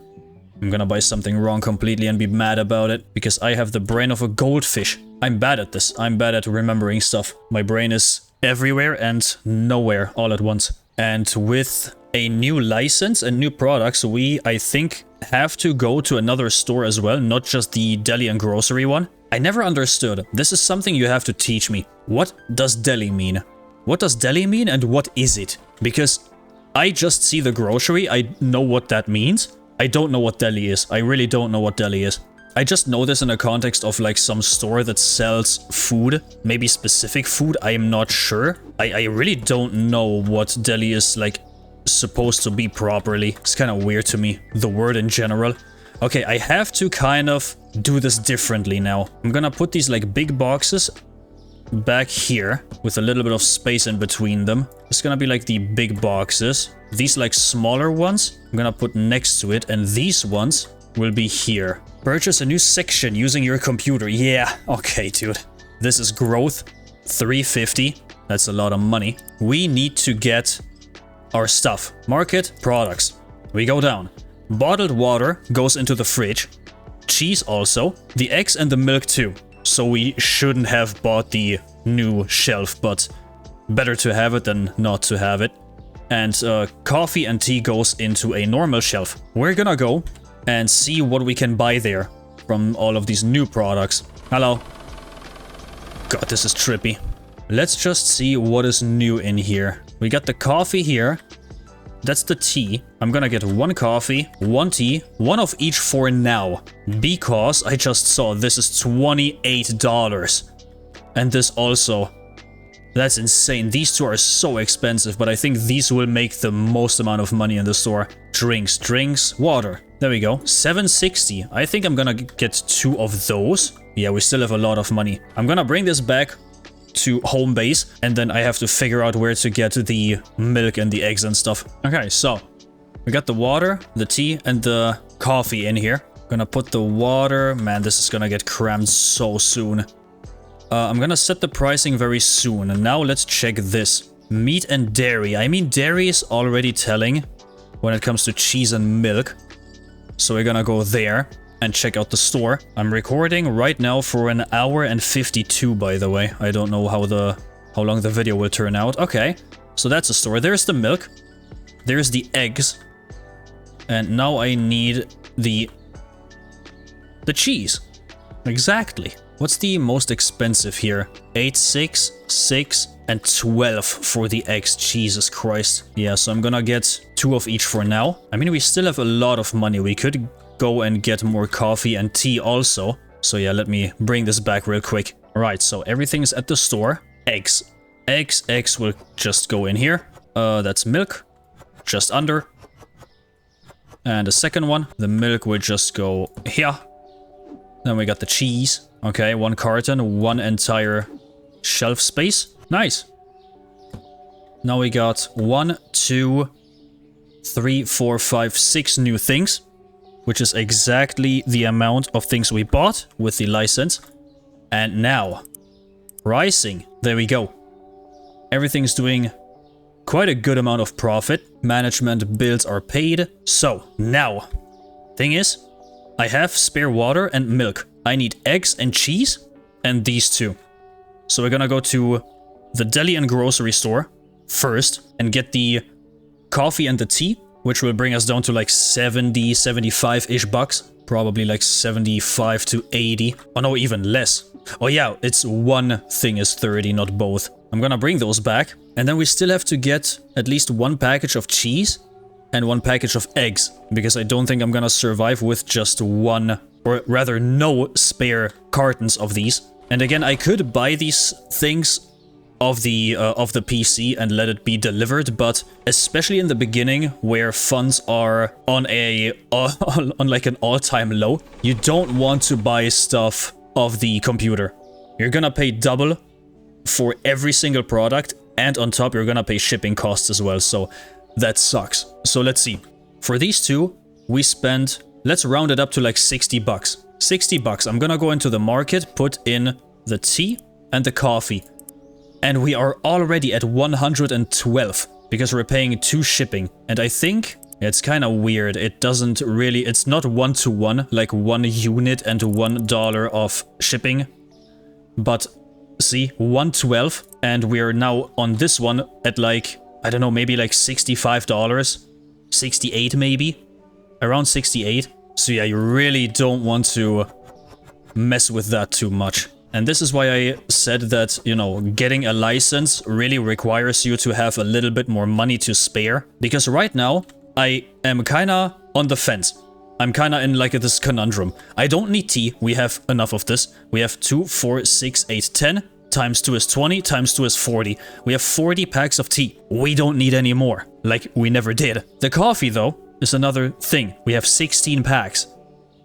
I'm gonna buy something wrong completely and be mad about it, because I have the brain of a goldfish. I'm bad at this. I'm bad at remembering stuff. My brain is everywhere and nowhere all at once. And with a new license and new products, we, I think, have to go to another store as well, not just the deli and grocery one. I never understood. This is something you have to teach me. What does deli mean? What does deli mean and what is it? Because I just see the grocery, I know what that means. I don't know what deli is. I really don't know what deli is. I just know this in the context of like some store that sells food, maybe specific food, I am not sure. I really don't know what deli is like supposed to be properly. It's kind of weird to me, the word in general. Okay, I have to kind of do this differently now. I'm gonna put these like big boxes back here with a little bit of space in between them. It's gonna be like the big boxes. These like smaller ones I'm gonna put next to it, and these ones will be here. Purchase a new section using your computer. Yeah, okay, dude. This is growth. 350. That's a lot of money. We need to get our stuff. Market, products. We go down. Bottled water goes into the fridge. Cheese also. The eggs and the milk too. So we shouldn't have bought the new shelf, but better to have it than not to have it. And coffee and tea goes into a normal shelf. We're gonna go and see what we can buy there from all of these new products. Hello. God, this is trippy. Let's just see what is new in here. We got the coffee here. That's the tea. I'm gonna get 1 coffee, 1 tea, 1 of each for now. Because I just saw this is $28. And this also. That's insane. These two are so expensive, but I think these will make the most amount of money in the store. Drinks, water. There we go. $7.60. I think I'm gonna get 2 of those. Yeah, we still have a lot of money. I'm gonna bring this back to home base, and then I have to figure out where to get the milk and the eggs and stuff. Okay, so we got the water, the tea, and the coffee in here. Gonna put the water. Man, this is gonna get crammed so soon. I'm gonna set the pricing very soon. And now let's check this. Meat and dairy. I mean, dairy is already telling when it comes to cheese and milk. So we're gonna go there and check out the store. I'm recording right now for 1 hour and 52, by the way. I don't know how long the video will turn out. Okay, so that's the store. There's the milk. There's the eggs. And now I need the cheese. Exactly. What's the most expensive here? 8, 6, 6, and 12 for the eggs. Jesus Christ. Yeah, so I'm gonna get 2 of each for now. I mean, we still have a lot of money. We could go and get more coffee and tea also. So yeah, let me bring this back real quick. Alright, so everything's at the store. Eggs. Eggs will just go in here. That's milk. Just under. And the second one, the milk will just go here. Then we got the cheese. Okay, 1 carton, 1 entire shelf space. Nice. Now we got 1, 2, 3, 4, 5, 6 new things, which is exactly the amount of things we bought with the license. And now, pricing. There we go. Everything's doing quite a good amount of profit. Management bills are paid. So, now, thing is, I have spare water and milk. I need eggs and cheese and these two. So we're gonna go to the deli and grocery store first and get the coffee and the tea, which will bring us down to like 70, 75-ish bucks. Probably like 75 to 80. Oh no, even less. Oh yeah, it's one thing is 30, not both. I'm gonna bring those back. And then we still have to get at least one package of cheese and one package of eggs. Because I don't think I'm gonna survive with just one, or rather no spare cartons of these. And again, I could buy these things of the PC and let it be delivered, but especially in the beginning where funds are on a on like an all-time low, you don't want to buy stuff of the computer. You're gonna pay double for every single product, and on top you're gonna pay shipping costs as well, so that sucks. So let's see. For these two, we spent, let's round it up to like 60 bucks. 60 bucks. I'm gonna go into the market, put in the tea and the coffee. And we are already at 112 because we're paying 2 shipping. And I think it's kind of weird. It doesn't really, it's not 1-to-1, like 1 unit and $1 of shipping. But see, 112, and we're now on this one at like, I don't know, maybe like $65, 68 maybe, around 68. So yeah, you really don't want to mess with that too much. And this is why I said that, you know, getting a license really requires you to have a little bit more money to spare. Because right now, I am kinda on the fence. I'm kinda in like this conundrum. I don't need tea, we have enough of this. We have 2, 4, 6, 8, 10. Times 2 is 20, times 2 is 40. We have 40 packs of tea. We don't need any more. Like, we never did. The coffee, though, is another thing. We have 16 packs.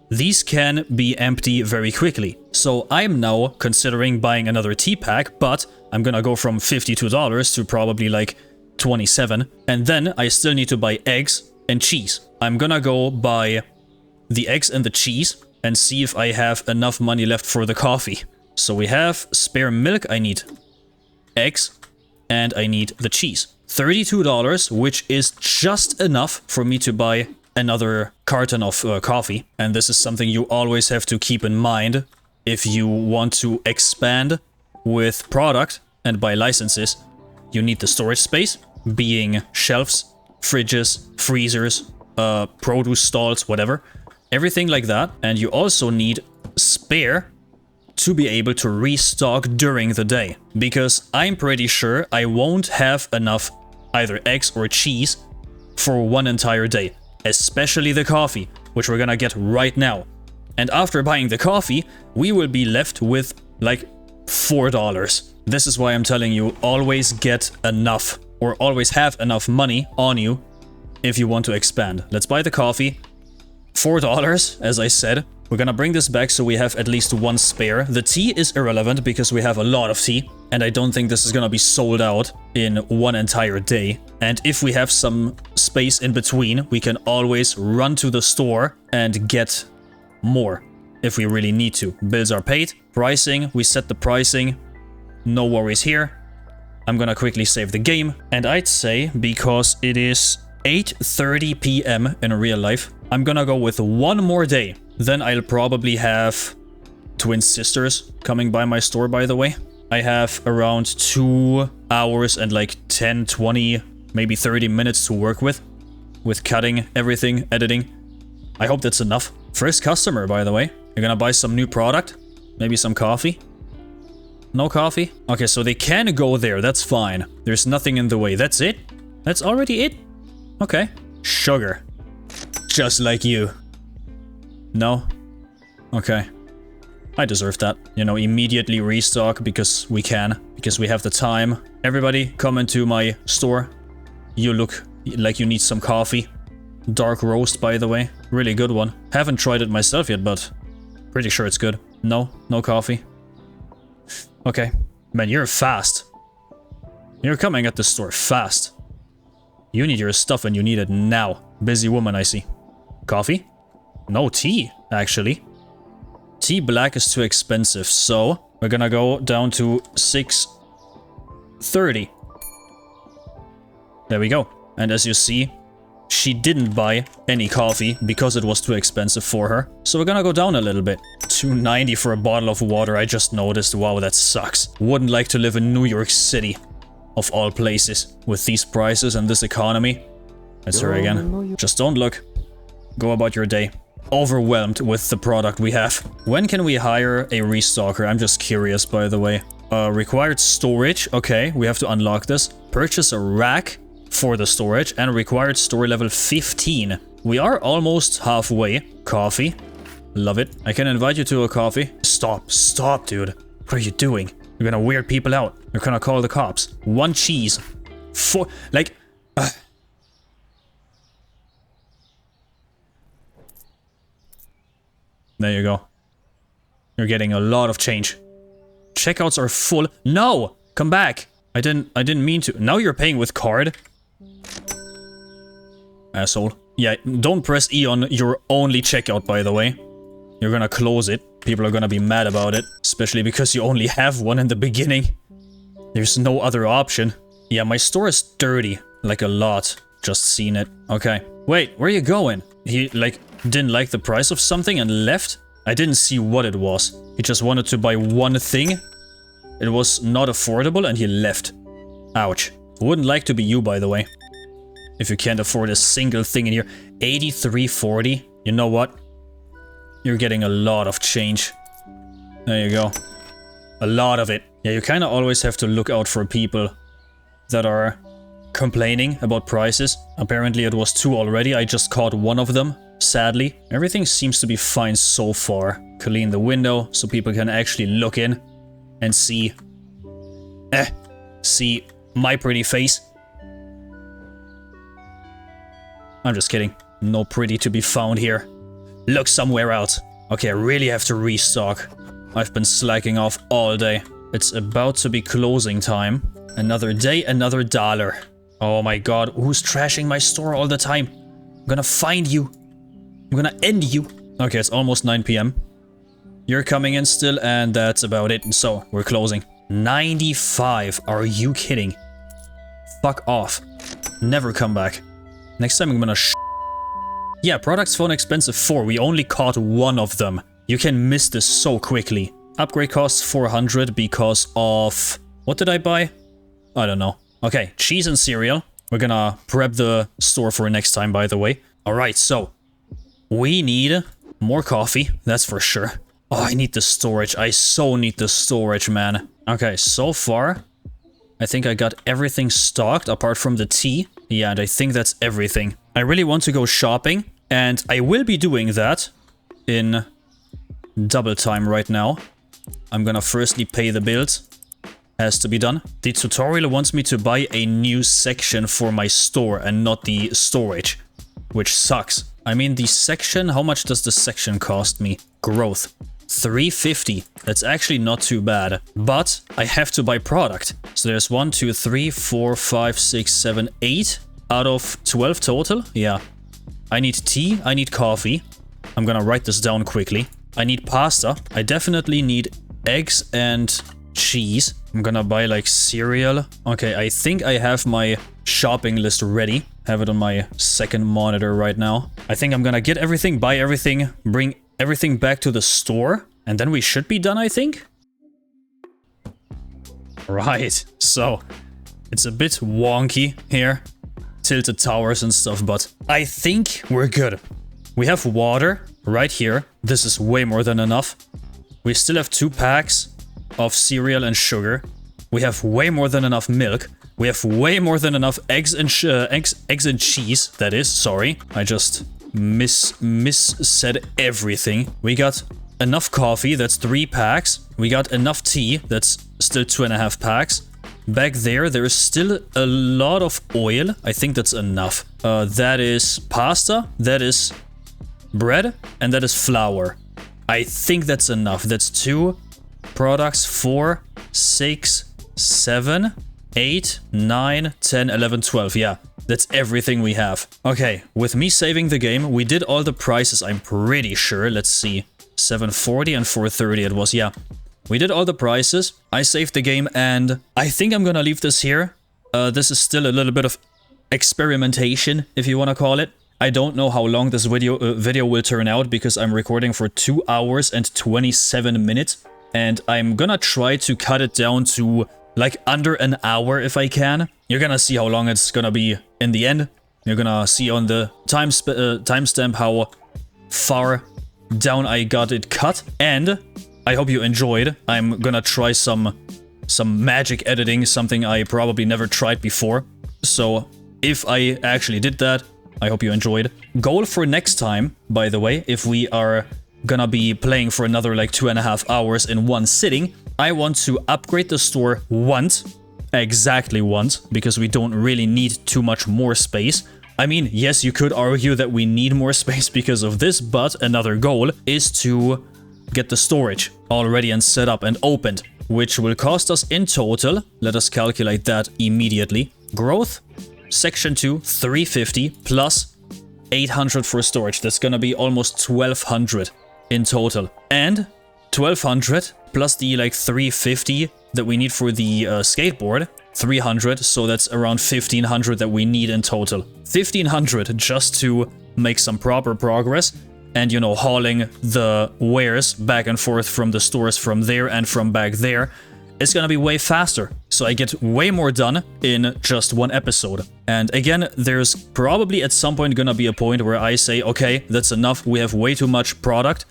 These can be empty very quickly. So I'm now considering buying another tea pack, but I'm gonna go from $52 to probably like 27. And then I still need to buy eggs and cheese. I'm gonna go buy the eggs and the cheese and see if I have enough money left for the coffee. So we have spare milk, I need eggs, and I need the cheese. $32, which is just enough for me to buy another carton of coffee. And this is something you always have to keep in mind if you want to expand with product and buy licenses. You need the storage space, being shelves, fridges, freezers, produce stalls, whatever. Everything like that. And you also need spare to be able to restock during the day. Because I'm pretty sure I won't have enough either eggs or cheese for one entire day. Especially the coffee, which we're gonna get right now. And after buying the coffee, we will be left with like $4. This is why I'm telling you, always get enough, or always have enough money on you if you want to expand. Let's buy the coffee. $4, as I said. We're gonna bring this back so we have at least one spare. The tea is irrelevant because we have a lot of tea, and I don't think this is gonna be sold out in one entire day. And if we have some space in between, we can always run to the store and get more if we really need to. Bills are paid. Pricing, we set the pricing. No worries here. I'm gonna quickly save the game. And I'd say, because it is 8:30 p.m. in real life, I'm gonna go with one more day. Then I'll probably have twin sisters coming by my store, by the way. I have around 2 hours and like 10, 20, maybe 30 minutes to work with cutting everything, editing. I hope that's enough. First customer, by the way. You're gonna buy some new product? Maybe some coffee? No coffee? Okay, so they can go there, that's fine. There's nothing in the way. That's it? That's already it? Okay. Sugar. Just like you. No? Okay. I deserve that. You know, immediately restock because we can. Because we have the time. Everybody, come into my store. You look like you need some coffee. Dark roast, by the way. Really good one. Haven't tried it myself yet, but pretty sure it's good. No? No coffee? Okay. Man, you're fast. You're coming at the store fast. You need your stuff and you need it now. Busy woman, I see. Coffee? No, tea, actually. Tea black is too expensive, so we're gonna go down to 6.30. There we go. And as you see, she didn't buy any coffee because it was too expensive for her. So we're gonna go down a little bit. 2.90 for a bottle of water, I just noticed. Wow, that sucks. Wouldn't like to live in New York City, of all places, with these prices and this economy. That's her again. Just don't look. Go about your day. Overwhelmed with the product we have. When can we hire a restocker? I'm just curious, by the way. Required storage. Okay, we have to unlock this. Purchase a rack for the storage and required store level 15. We are almost halfway. Coffee. Love it. I can invite you to a coffee. Stop. Stop, dude. What are you doing? You're gonna weird people out. You're gonna call the cops. 1 cheese. 4... Like... There you go. You're getting a lot of change. Checkouts are full. No! Come back! I didn't mean to. Now you're paying with card. Asshole. Yeah, don't press E on your only checkout, by the way. You're gonna close it. People are gonna be mad about it. Especially because you only have one in the beginning. There's no other option. Yeah, my store is dirty. Like a lot. Just seen it. Okay. Wait, where are you going? He, like, didn't like the price of something and left? I didn't see what it was. He just wanted to buy one thing. It was not affordable and he left. Ouch. Wouldn't like to be you, by the way. If you can't afford a single thing in here. 83.40. You know what? You're getting a lot of change. There you go. A lot of it. Yeah, you kind of always have to look out for people that are complaining about prices. Apparently it was 2 already. I just caught one of them, sadly. Everything seems to be fine so far. Clean the window so people can actually look in and see... see my pretty face. I'm just kidding. No pretty to be found here. Look somewhere else. Okay, I really have to restock. I've been slacking off all day. It's about to be closing time. Another day, another dollar. Oh my god, who's trashing my store all the time? I'm gonna find you. I'm gonna end you. Okay, it's almost 9 PM. You're coming in still, and that's about it. So, we're closing. 95. Are you kidding? Fuck off. Never come back. Next time I'm gonna Yeah, products phone expensive 4. We only caught one of them. You can miss this so quickly. Upgrade costs 400 because of... What did I buy? I don't know. Okay, cheese and cereal. We're gonna prep the store for next time, by the way. Alright, so... We need more coffee, that's for sure. Oh, I need the storage. I so need the storage, man. Okay, so far... I think I got everything stocked apart from the tea. Yeah, and I think that's everything. I really want to go shopping. And I will be doing that in double time right now. I'm gonna firstly pay the bills. Has to be done. The tutorial wants me to buy a new section for my store and not the storage, which sucks. I mean, the section, how much does the section cost me? Growth. 350. That's actually not too bad, but I have to buy product. So there's 1, 2, 3, 4, 5, 6, 7, 8 out of 12 total. Yeah. I need tea, I need coffee. I'm gonna write this down quickly. I need pasta. I definitely need eggs and cheese. I'm gonna buy like cereal. Okay, I think I have my shopping list ready. Have it on my second monitor right now. I think I'm gonna get everything, buy everything, bring everything back to the store. And then we should be done, I think. Right, so it's a bit wonky here. Tilted towers and stuff, but I think we're good. We have water right here. This is way more than enough. We still have 2 packs of cereal and sugar. We have way more than enough milk. We have way more than enough eggs and cheese. That is, sorry. I just said everything. We got enough coffee. That's 3 packs. We got enough tea. That's still 2.5 packs. Back there, there's still a lot of oil. I think that's enough. That is pasta, that is bread, and that is flour. I think that's enough. That's 2 products, 4, 6, 7, 8, 9, 10, 11, 12. Yeah, That's everything we have. Okay, with me saving the game, we did all the prices, I'm pretty sure. Let's see. 740 and 430 it was, yeah. We did all the prices. I saved the game and I think I'm gonna leave this here. This is still a little bit of experimentation, if you want to call it. I don't know how long this video will turn out because I'm recording for 2 hours and 27 minutes. And I'm gonna try to cut it down to like under an hour if I can. You're gonna see how long it's gonna be in the end. You're gonna see on the timestamp how far down I got it cut. And I hope you enjoyed. I'm gonna try some magic editing, something I probably never tried before. So if I actually did that, I hope you enjoyed. Goal for next time, by the way, if we are gonna be playing for another like 2.5 hours in one sitting, I want to upgrade the store once, exactly once, because we don't really need too much more space. I mean, yes, you could argue that we need more space because of this, but another goal is to get the storage all ready and set up and opened, which will cost us in total, let us calculate that immediately. Growth, section 2, 350 plus 800 for storage. That's gonna be almost 1200 in total. And 1200 plus the like 350 that we need for the skateboard, 300, so that's around 1500 that we need in total. 1500 just to make some proper progress and, you know, hauling the wares back and forth from the stores from there and from back there. It's gonna be way faster, so I get way more done in just one episode. And again, there's probably at some point gonna be a point where I say, okay, that's enough, we have way too much product,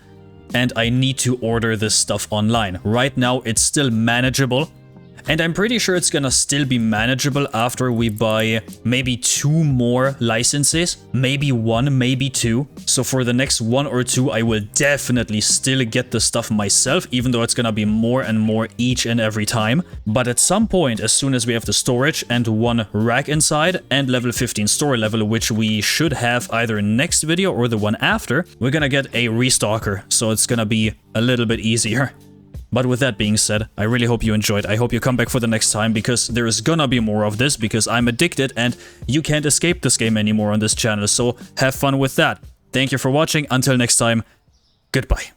and I need to order this stuff online. Right now, it's still manageable, and I'm pretty sure it's gonna still be manageable after we buy maybe 2 more licenses, maybe 1, maybe 2. So for the next 1 or 2, I will definitely still get the stuff myself, even though it's gonna be more and more each and every time. But at some point, as soon as we have the storage and 1 rack inside and level 15 store level, which we should have either next video or the one after, we're gonna get a restocker, so it's gonna be a little bit easier. But with that being said, I really hope you enjoyed. I hope you come back for the next time, because there is gonna be more of this, because I'm addicted and you can't escape this game anymore on this channel. So have fun with that. Thank you for watching. Until next time, goodbye.